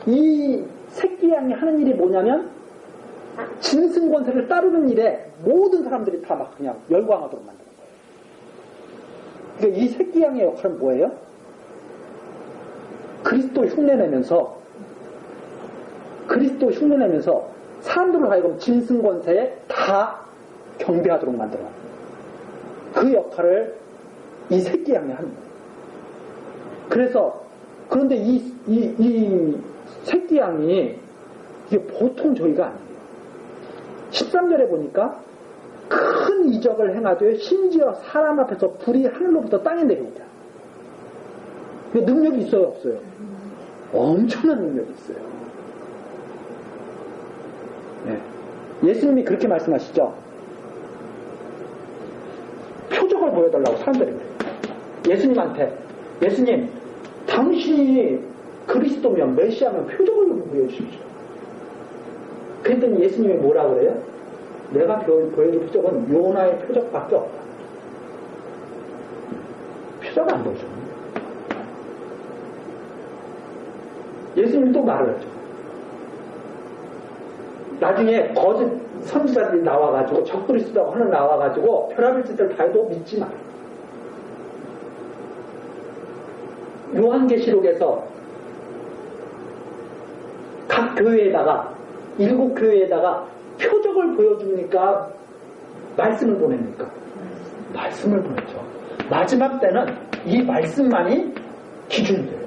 이 새끼양이 하는 일이 뭐냐면 짐승 권세를 따르는 일에 모든 사람들이 다 막 그냥 열광하도록 만드는 거예요. 그러니까 이 새끼양의 역할은 뭐예요? 그리스도 흉내내면서 사람들을 하여금 짐승 권세에 다 경배하도록 만들어. 그 역할을 이 새끼양이 하는 거예요. 그런데 이 새끼양이 이게 보통 저희가 아니에요. 13절에 보니까 큰 이적을 행하되 심지어 사람 앞에서 불이 하늘로부터 땅에 내려오자. 능력이 있어요, 없어요? 엄청난 능력이 있어요. 네. 예수님이 그렇게 말씀하시죠. 표적을 보여달라고 사람들이 그래요. 예수님, 당신이 그리스도면 메시아면 표적을 좀 보여주십시오. 그랬더니 예수님이 뭐라 그래요? 내가 보여줄 표적은 요나의 표적밖에 없다. 표적 안 보여줘. 예수님이 또 말을 하죠. 나중에 거짓 선지자들이 나와가지고 적그리스도라고 하는 나와가지고 별의별 짓을 다 해도 믿지 마라. 요한계시록에서 각 교회에다가 7교회에다가 표적을 보여줍니까? 말씀을 보냅니까? 말씀을 보내죠. 마지막 때는 이 말씀만이 기준이 돼요.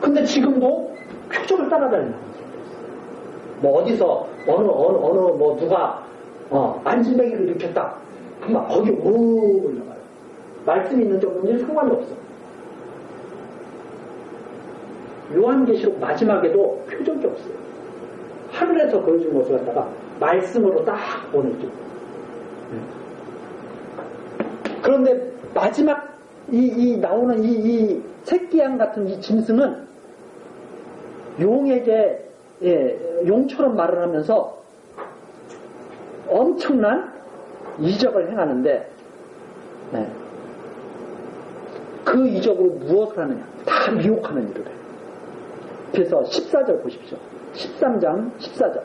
근데 지금도 표적을 따라다니는 거죠. 뭐 어디서 어느 누가 안진뱅이를 일으켰다. 그럼 거기 오 올라가요. 말씀이 있는지 없는지 상관이 없어. 요한계시록 마지막에도 표적이 없어요. 하늘에서 보여준 것을 갖다가 말씀으로 딱 보내죠. 그런데 마지막 나오는 이 새끼양 같은 이 짐승은 용에게 용처럼 말을 하면서 엄청난 이적을 행하는데 그 이적으로 무엇을 하느냐? 다 미혹하는 일을 해요. 그래서 14절 보십시오. 13장 14절.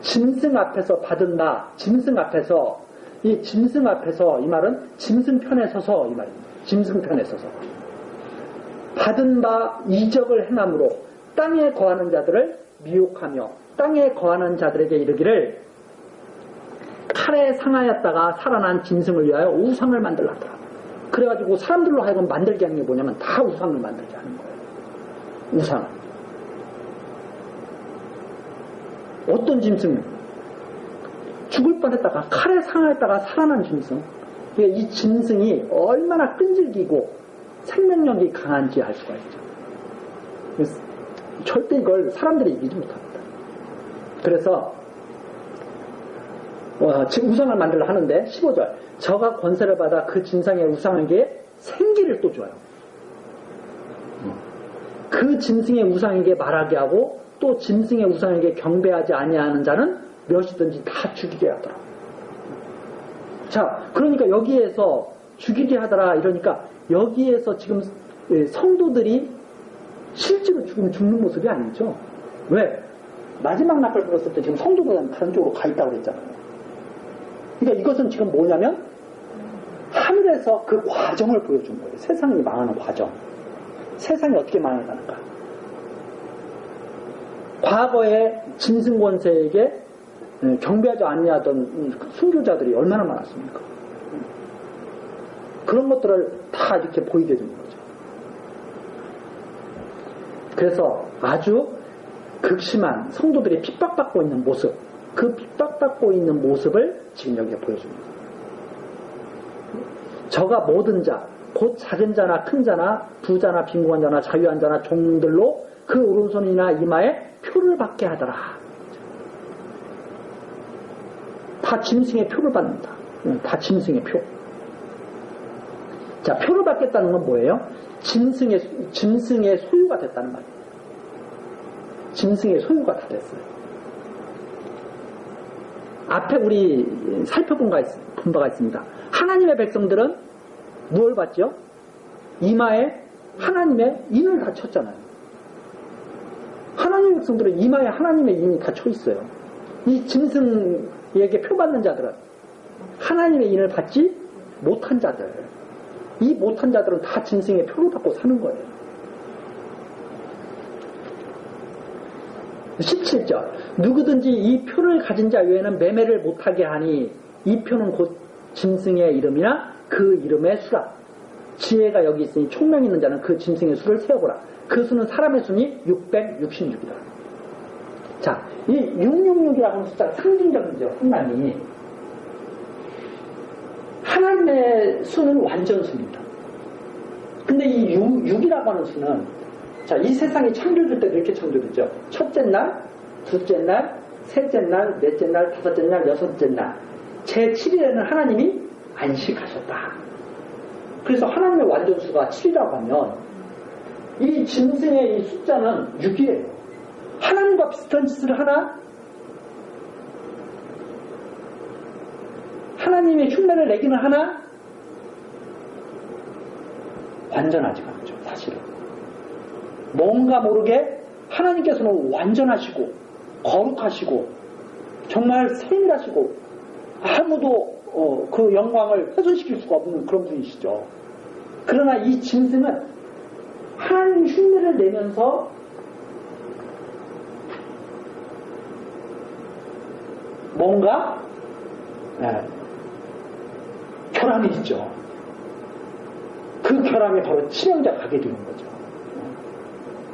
짐승 앞에서 받은 나, 짐승 앞에서 이 말은 짐승 편에 서서 이 말입니다. 짐승 편에 서서 받은 바 이적을 행함으로 땅에 거하는 자들을 미혹하며 땅에 거하는 자들에게 이르기를 칼에 상하였다가 살아난 짐승을 위하여 우상을 만들라더라. 그래가지고 사람들로 하여금 만들게 하는 게 뭐냐면 다 우상을 만들게 하는 거예요. 우상을. 어떤 짐승? 죽을 뻔했다가 칼에 상하였다가 살아난 짐승. 이 짐승이 얼마나 끈질기고 생명력이 강한지 알 수가 있죠. 절대 이걸 사람들이 이기지 못합니다. 그래서 우상을 만들려 하는데 15절 저가 권세를 받아 그 짐승의 우상에게 생기를 또 줘요. 그 짐승의 우상에게 말하게 하고 또 짐승의 우상에게 경배하지 아니하는 자는 몇이든지 다 죽이게 하더라. 자, 그러니까 여기에서 죽이게 하더라 이러니까 여기에서 지금 성도들이 실제로 죽는 모습이 아니죠. 왜? 마지막 낙을 불었을 때 지금 성도들은 다른 쪽으로 가 있다고 그랬잖아요. 그러니까 이것은 지금 뭐냐면 하늘에서 그 과정을 보여준 거예요. 세상이 망하는 과정. 세상이 어떻게 망해가는가. 과거에 짐승 권세에게 경배하지 아니하던 순교자들이 얼마나 많았습니까? 그런 것들을 다 이렇게 보이게 되는 거죠. 그래서 아주 극심한 성도들이 핍박받고 있는 모습, 그 핍박받고 있는 모습을 지금 여기에 보여줍니다. 저가 모든 자, 곧 작은 자나 큰 자나 부자나 빈곤한 자나 자유한 자나 종들로 그 오른손이나 이마에 표를 받게 하더라. 다 짐승의 표를 받는다. 다 짐승의 표. 자, 표를 받겠다는 건 뭐예요? 짐승의 소유가 됐다는 말이에요. 짐승의 소유가 다 됐어요. 앞에 우리 살펴본 바가 있습니다. 하나님의 백성들은 무엇을 받죠? 이마에 하나님의 인을 다 쳤잖아요. 하나님의 백성들은 이마에 하나님의 인이 다 쳐 있어요. 이 짐승에게 표받는 자들은 하나님의 인을 받지 못한 자들, 이 못한 자들은 다 짐승의 표를 받고 사는 거예요. 17절 누구든지 이 표를 가진 자 외에는 매매를 못하게 하니 이 표는 곧 짐승의 이름이나 그 이름의 수라. 지혜가 여기 있으니 총명 있는 자는 그 짐승의 수를 세어보라. 그 수는 사람의 수니 666이다. 자, 이 666이라고 하는 숫자가 상징적이죠. 상당히. 하나님의 수는 완전수입니다. 근데 이 6이라고 하는 수는, 자, 이 세상이 창조될 때도 이렇게 창조됐죠. 첫째 날, 둘째 날, 셋째 날, 넷째 날, 다섯째 날, 여섯째 날. 제7일에는 하나님이 안식하셨다. 그래서 하나님의 완전수가 7이라고 하면 이 짐승의 이 숫자는 6이에요. 하나님과 비슷한 짓을 하나? 하나님의 흉내를 내기는 하나? 완전하지가 않죠, 사실은. 뭔가 모르게 하나님께서는 완전하시고 거룩하시고 정말 세밀하시고 아무도 그 영광을 훼손시킬 수가 없는 그런 분이시죠. 그러나 이 짐승은 하나님 흉내를 내면서 뭔가 결함이 있죠. 그 결함이 바로 치명자가 가게 되는 거죠.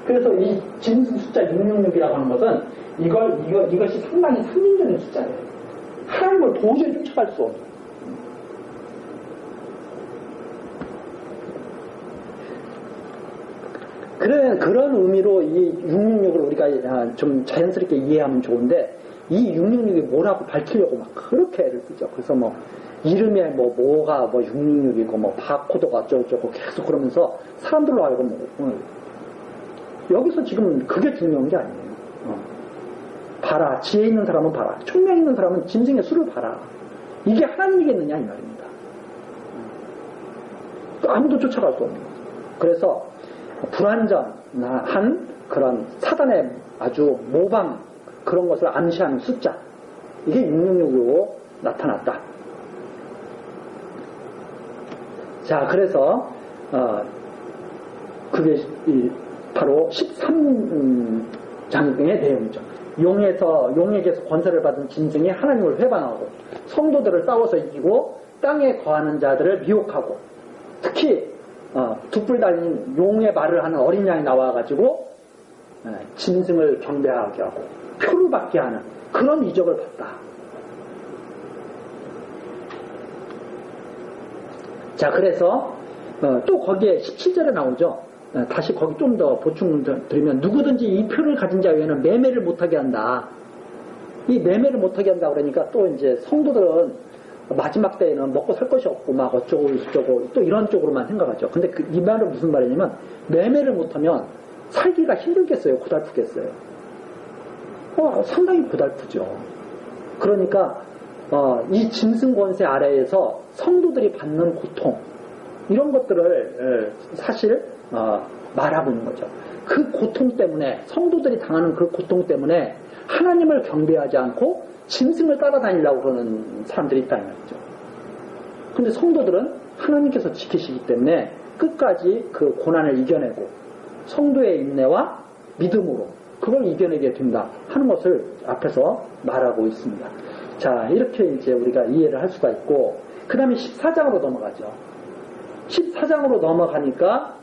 그래서 이 짐승 숫자 666이라고 하는 것은 이것이 상당히 상징적인 숫자예요. 하나님을 도저히 쫓아갈 수 없는. 그런 의미로 이 666을 우리가 좀 자연스럽게 이해하면 좋은데, 이 666이 뭐라고 밝히려고 막 그렇게 애를 쓰죠. 그래서 뭐 이름에 뭐가 666이고 뭐 바코드가 어쩌고저쩌고 계속 그러면서 사람들로 알고 여기서 지금 그게 중요한 게 아니에요. 봐라. 지혜 있는 사람은 봐라. 총명 있는 사람은 짐승의 수를 봐라. 이게 하나님이겠느냐 이 말입니다. 아무도 쫓아갈 수 없는 거죠. 그래서 불완전한 그런 사단의 아주 모방 그런 것을 암시하는 숫자, 이게 666으로 나타났다. 자, 그래서 그게 바로 13장의 내용이죠. 용에게서 권세를 받은 짐승이 하나님을 회방하고 성도들을 싸워서 이기고 땅에 거하는 자들을 미혹하고, 특히 두 뿔 달린 용의 말을 하는 어린 양이 나와가지고 짐승을 경배하게 하고 표를 받게 하는 그런 이적을 봤다. 자, 그래서 또 거기에 17절에 나오죠. 다시 거기 좀 더 보충드리면 누구든지 이 표를 가진 자 외에는 매매를 못하게 한다. 이 매매를 못하게 한다 그러니까 또 이제 성도들은 마지막 때에는 먹고 살 것이 없고 막 어쩌고 저쩌고 또 이런 쪽으로만 생각하죠. 근데 이 말은 무슨 말이냐면 매매를 못하면 살기가 힘들겠어요? 고달프겠어요? 상당히 고달프죠. 그러니까 이 짐승 권세 아래에서 성도들이 받는 고통, 이런 것들을 사실 말하고 있는 거죠. 그 고통 때문에, 성도들이 당하는 그 고통 때문에 하나님을 경배하지 않고 짐승을 따라다니려고 그러는 사람들이 있다는 거죠. 근데 성도들은 하나님께서 지키시기 때문에 끝까지 그 고난을 이겨내고 성도의 인내와 믿음으로 그걸 이겨내게 된다 하는 것을 앞에서 말하고 있습니다. 자, 이렇게 이제 우리가 이해를 할 수가 있고, 그 다음에 14장으로 넘어가죠. 14장으로 넘어가니까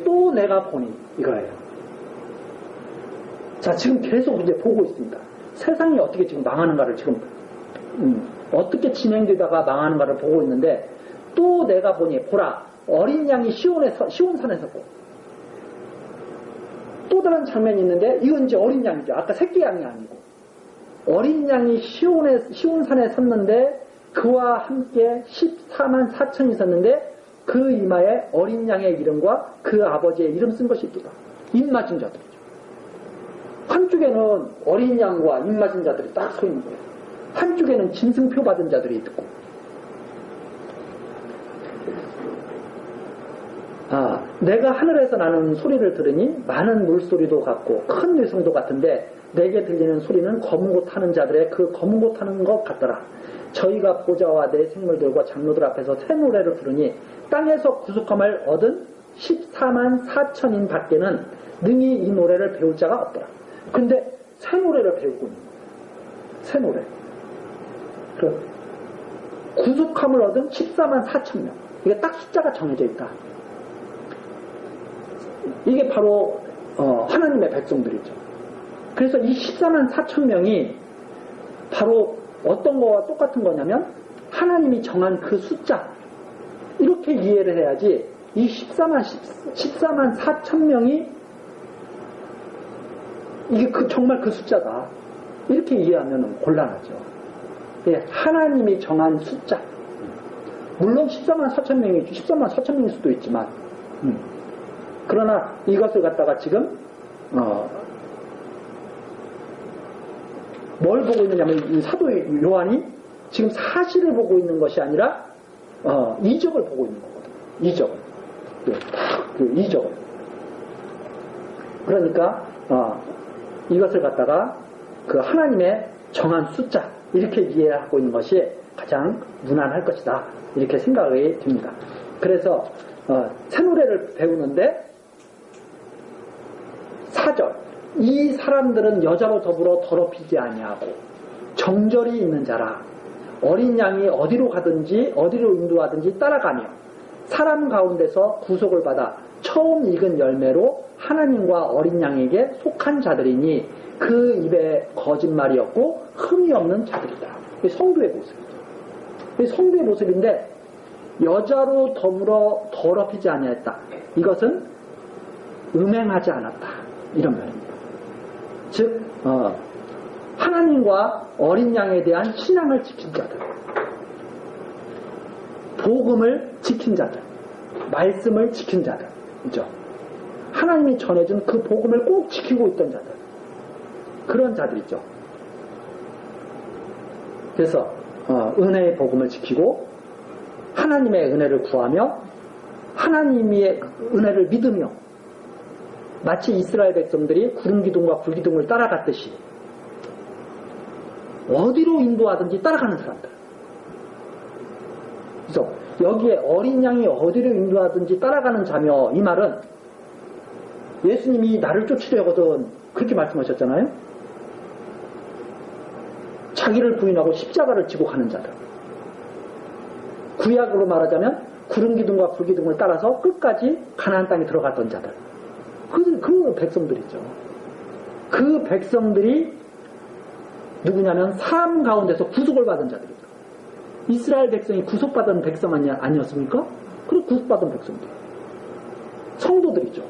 또 내가 보니 이거예요. 자, 지금 계속 이제 보고 있습니다. 세상이 어떻게 지금 망하는가를 지금 어떻게 진행되다가 망하는가를 보고 있는데, 또 내가 보니 보라 어린 양이 시온산에서 고 또 다른 장면이 있는데 이건 이제 어린 양이죠. 아까 새끼 양이 아니고 어린 양이 시온산에 섰는데 그와 함께 14만 4천이 섰는데 그 이마에 어린 양의 이름과 그 아버지의 이름 쓴 것이 있다. 입맞은 자들이죠. 한쪽에는 어린 양과 입맞은 자들이 딱 서 있는 거예요. 한쪽에는 짐승표 받은 자들이 있고. 내가 하늘에서 나는 소리를 들으니 많은 물소리도 같고 큰 유성도 같은데 내게 들리는 소리는 검은 옷 타는 자들의 그 검은 옷 타는 것 같더라. 저희가 보좌와 내 생물들과 장로들 앞에서 새 노래를 부르니 땅에서 구속함을 얻은 14만 4천인 밖에는 능히 이 노래를 배울 자가 없더라. 근데 새 노래를 배우고 있는 거예요. 새 노래. 구속함을 얻은 14만 4천 명. 이게 딱 숫자가 정해져 있다. 이게 바로 하나님의 백성들이죠. 그래서 이 14만 4천 명이 바로 어떤 거와 똑같은 거냐면 하나님이 정한 그 숫자 이렇게 이해를 해야지 이 14만 4천 명이 이게 정말 그 숫자다 이렇게 이해하면 곤란하죠. 예, 하나님이 정한 숫자 물론 14만 4천 명이 14만 4천 명일 수도 있지만 그러나 이것을 갖다가 지금 뭘 보고 있느냐면 이 사도 요한이 지금 사실을 보고 있는 것이 아니라 이적을 보고 있는 거거든요. 이적을. 네, 그 이적을. 그러니까 이것을 갖다가 그 하나님의 정한 숫자 이렇게 이해하고 있는 것이 가장 무난할 것이다. 이렇게 생각이 듭니다. 그래서 새 노래를 배우는데 4절 이 사람들은 여자로 더불어 더럽히지 아니하고 정절이 있는 자라 어린 양이 어디로 가든지 어디로 인도하든지 따라가며 사람 가운데서 구속을 받아 처음 익은 열매로 하나님과 어린 양에게 속한 자들이니 그 입에 거짓말이 없고 흠이 없는 자들이다. 이게 성도의 모습이죠. 성도의 모습인데 여자로 더불어 더럽히지 아니했다. 이것은 음행하지 않았다. 이런 말입니다. 즉 하나님과 어린 양에 대한 신앙을 지킨 자들, 복음을 지킨 자들, 말씀을 지킨 자들, 그죠? 하나님이 전해준 그 복음을 꼭 지키고 있던 자들, 그런 자들이죠. 그래서 은혜의 복음을 지키고 하나님의 은혜를 구하며 하나님의 은혜를 믿으며 마치 이스라엘 백성들이 구름기둥과 불기둥을 따라갔듯이 어디로 인도하든지 따라가는 사람들. 그래서 여기에 어린 양이 어디로 인도하든지 따라가는 자며 이 말은 예수님이 나를 쫓으려거든 그렇게 말씀하셨잖아요. 자기를 부인하고 십자가를 지고 가는 자들. 구약으로 말하자면 구름기둥과 불기둥을 따라서 끝까지 가나안 땅에 들어갔던 자들. 그 백성들이죠. 그 백성들이 누구냐면 삶 가운데서 구속을 받은 자들이죠. 이스라엘 백성이 구속받은 백성 아니었습니까? 그리고 구속받은 백성들. 성도들이죠.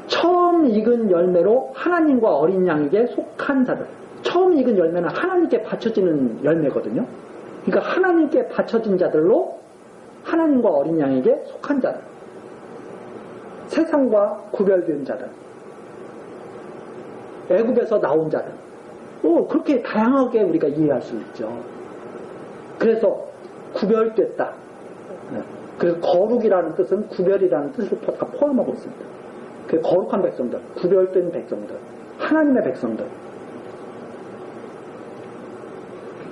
처음 익은 열매로 하나님과 어린 양에게 속한 자들. 처음 익은 열매는 하나님께 바쳐지는 열매거든요. 그러니까 하나님께 바쳐진 자들로 하나님과 어린 양에게 속한 자들. 세상과 구별된 자들. 애굽에서 나온 자들. 그렇게 다양하게 우리가 이해할 수 있죠. 그래서 구별됐다. 그래서 거룩이라는 뜻은 구별이라는 뜻을 다 포함하고 있습니다. 그 거룩한 백성들, 구별된 백성들, 하나님의 백성들.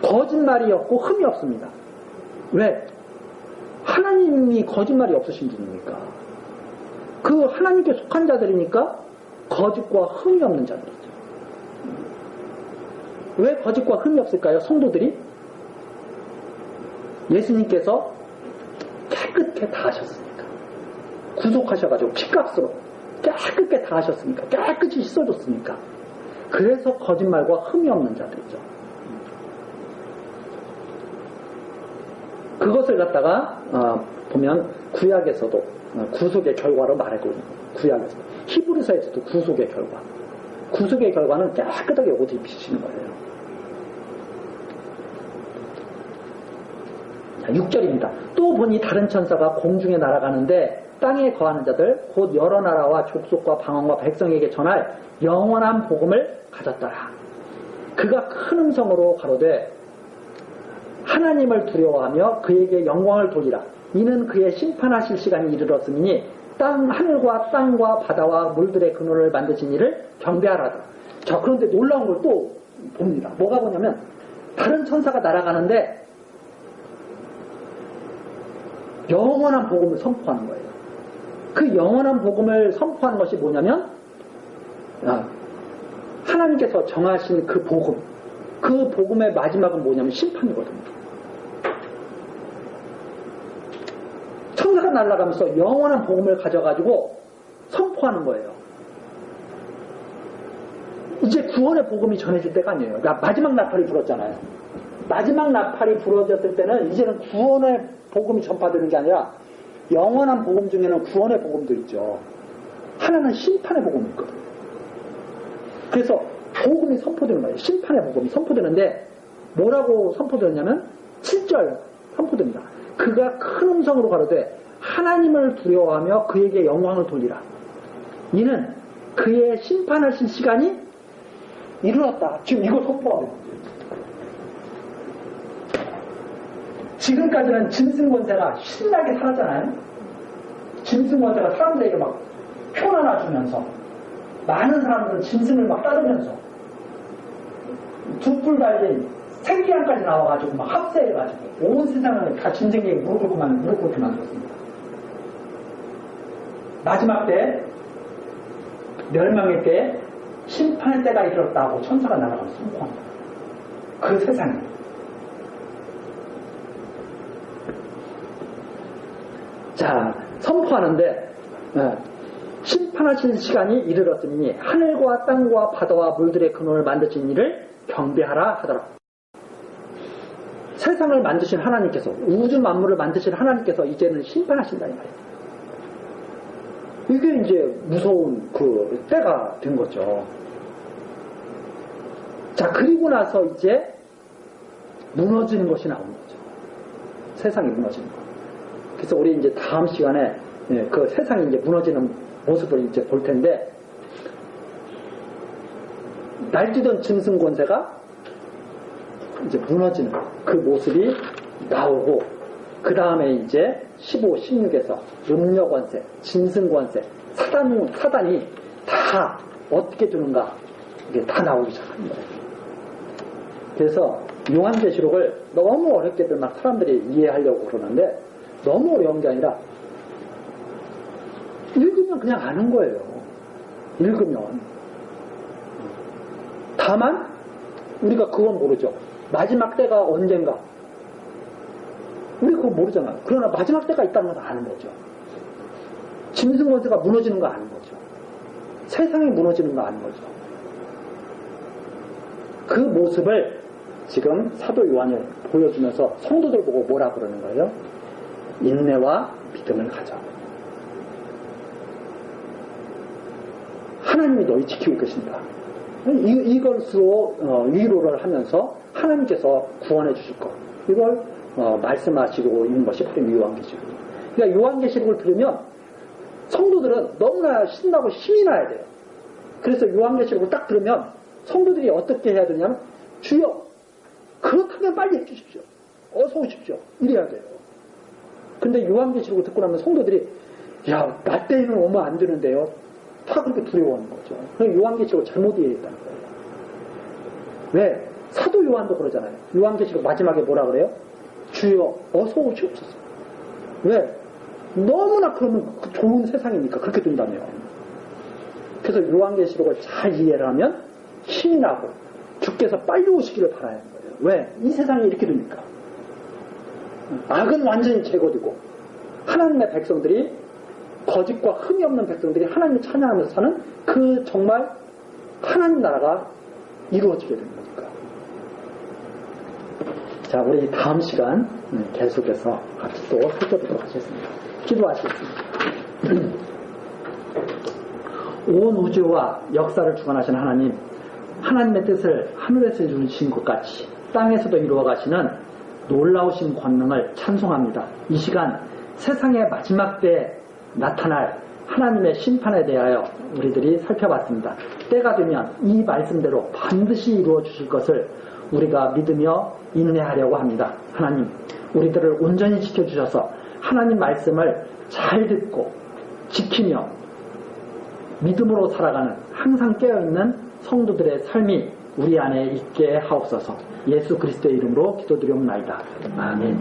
거짓말이 없고 흠이 없습니다. 왜? 하나님이 거짓말이 없으신 분입니까? 그 하나님께 속한 자들이니까 거짓과 흠이 없는 자들이죠. 왜 거짓과 흠이 없을까요? 성도들이 예수님께서 깨끗게 다 하셨으니까. 구속하셔가지고 피값으로 깨끗게 다 하셨으니까. 깨끗이 씻어줬으니까. 그래서 거짓말과 흠이 없는 자들이죠. 그것을 갖다가 보면 구약에서도 구속의 결과로 말하고 있는 거예요. 구약에서. 히브리서에서도 구속의 결과. 구속의 결과는 깨끗하게 옷 입히시는 거예요. 자, 6절입니다. 또 보니 다른 천사가 공중에 날아가는데 땅에 거하는 자들 곧 여러 나라와 족속과 방언과 백성에게 전할 영원한 복음을 가졌더라. 그가 큰 음성으로 가로되 하나님을 두려워하며 그에게 영광을 돌리라. 이는 그의 심판하실 시간이 이르렀으니 하늘과 땅과 바다와 물들의 근원을 만드신 이를 경배하라다. 자, 그런데 놀라운 걸 또 봅니다. 뭐가 보냐면 다른 천사가 날아가는데 영원한 복음을 선포하는 거예요. 그 영원한 복음을 선포하는 것이 뭐냐면 하나님께서 정하신 그 복음, 그 복음의 마지막은 뭐냐면 심판이거든요. 천사가 날아가면서 영원한 복음을 가져가지고 선포하는 거예요. 이제 구원의 복음이 전해질 때가 아니에요. 마지막 나팔이 불었잖아요. 마지막 나팔이 불어졌을 때는 이제는 구원의 복음이 전파되는 게 아니라 영원한 복음 중에는 구원의 복음도 있죠. 하나는 심판의 복음이 있거든요. 그래서 복음이 선포되는 거예요. 심판의 복음이 선포되는데 뭐라고 선포되느냐면 7절 선포됩니다. 그가 큰 음성으로 가로되 하나님을 두려워하며 그에게 영광을 돌리라. 이는 그의 심판하신 시간이 이르렀다. 지금 이거 선포하고 있어요. 지금까지는 짐승권세가 신나게 살았잖아요. 짐승권세가 사람들에게 막 표현하나 주면서 많은 사람들은 짐승을 막 따르면서 두 뿔 달린 새끼양까지 나와가지고 막 합세해가지고 온 세상을 다 짐승에게 무릎 꿇게 만들었습니다. 마지막 때 멸망의 때 심판의 때가 이르렀다고 천사가 날아가서 선포합니다. 그 세상에 자 선포하는데 심판하신 시간이 이르렀으니 하늘과 땅과 바다와 물들의 근원을 만드신 이를 경배하라 하더라. 세상을 만드신 하나님께서 우주 만물을 만드신 하나님께서 이제는 심판하신다 이 말이에요. 이게 이제 무서운 그 때가 된 거죠. 자 그리고 나서 이제 무너지는 것이 나오는 거죠. 세상이 무너지는 거. 그래서 우리 이제 다음 시간에 그 세상이 이제 무너지는 모습을 이제 볼 텐데 날뛰던 짐승 권세가 이제 무너지는 그 모습이 나오고 그 다음에 이제 15, 16에서 음녀 권세, 짐승 권세, 사단이 다 어떻게 되는가 이게 다 나오기 시작하는 거예요. 그래서 요한계시록을 너무 어렵게들 막 사람들이 이해하려고 그러는데 너무 어려운 게 아니라 읽으면 그냥 아는 거예요. 읽으면. 다만 우리가 그건 모르죠. 마지막 때가 언젠가. 우리 그거 모르잖아요. 그러나 마지막 때가 있다는 건 아는 거죠. 짐승 권세가 무너지는 거 아는 거죠. 세상이 무너지는 거 아는 거죠. 그 모습을 지금 사도 요한이 보여주면서 성도들 보고 뭐라 그러는 거예요? 인내와 믿음을 가져. 하나님이 너희 지키고 계신다. 이것으로 위로를 하면서 하나님께서 구원해 주실 것. 이걸 말씀하시고 있는 것이 바로 요한계시록이에요. 그러니까 요한계시록을 들으면 성도들은 너무나 신나고 힘이 나야 돼요. 그래서 요한계시록을 딱 들으면 성도들이 어떻게 해야 되냐면 주여 그렇다면 빨리 해주십시오. 어서 오십시오. 이래야 돼요. 근데 요한계시록을 듣고 나면 성도들이 야, 나 때에는 오면 안 되는데요. 다 그렇게 두려워하는 거죠. 그럼 요한계시록을 잘못 이해했다는 거예요. 왜? 사도 요한도 그러잖아요. 요한계시록 마지막에 뭐라 그래요? 주여 어서 오시옵소서. 왜? 너무나 그러면 좋은 세상이니까 그렇게 된다며. 그래서 요한계시록을 잘 이해를 하면 힘이 나고 주께서 빨리 오시기를 바라야 하는 거예요. 왜? 이 세상이 이렇게 되니까. 악은 완전히 제거되고 하나님의 백성들이 거짓과 흠이 없는 백성들이 하나님을 찬양하면서 사는 그 정말 하나님 나라가 이루어지게 되는 거니까. 자, 우리 다음 시간 계속해서 같이 또 살펴보도록 하겠습니다. 기도하시겠습니다. 온 우주와 역사를 주관하시는 하나님, 하나님의 뜻을 하늘에서 이루신 것 같이 땅에서도 이루어 가시는 놀라우신 권능을 찬송합니다. 이 시간 세상의 마지막 때에 나타날 하나님의 심판에 대하여 우리들이 살펴봤습니다. 때가 되면 이 말씀대로 반드시 이루어 주실 것을 우리가 믿으며 인내하려고 합니다. 하나님, 우리들을 온전히 지켜주셔서 하나님 말씀을 잘 듣고 지키며 믿음으로 살아가는 항상 깨어있는 성도들의 삶이 우리 안에 있게 하옵소서. 예수 그리스도의 이름으로 기도드리옵나이다. 아멘.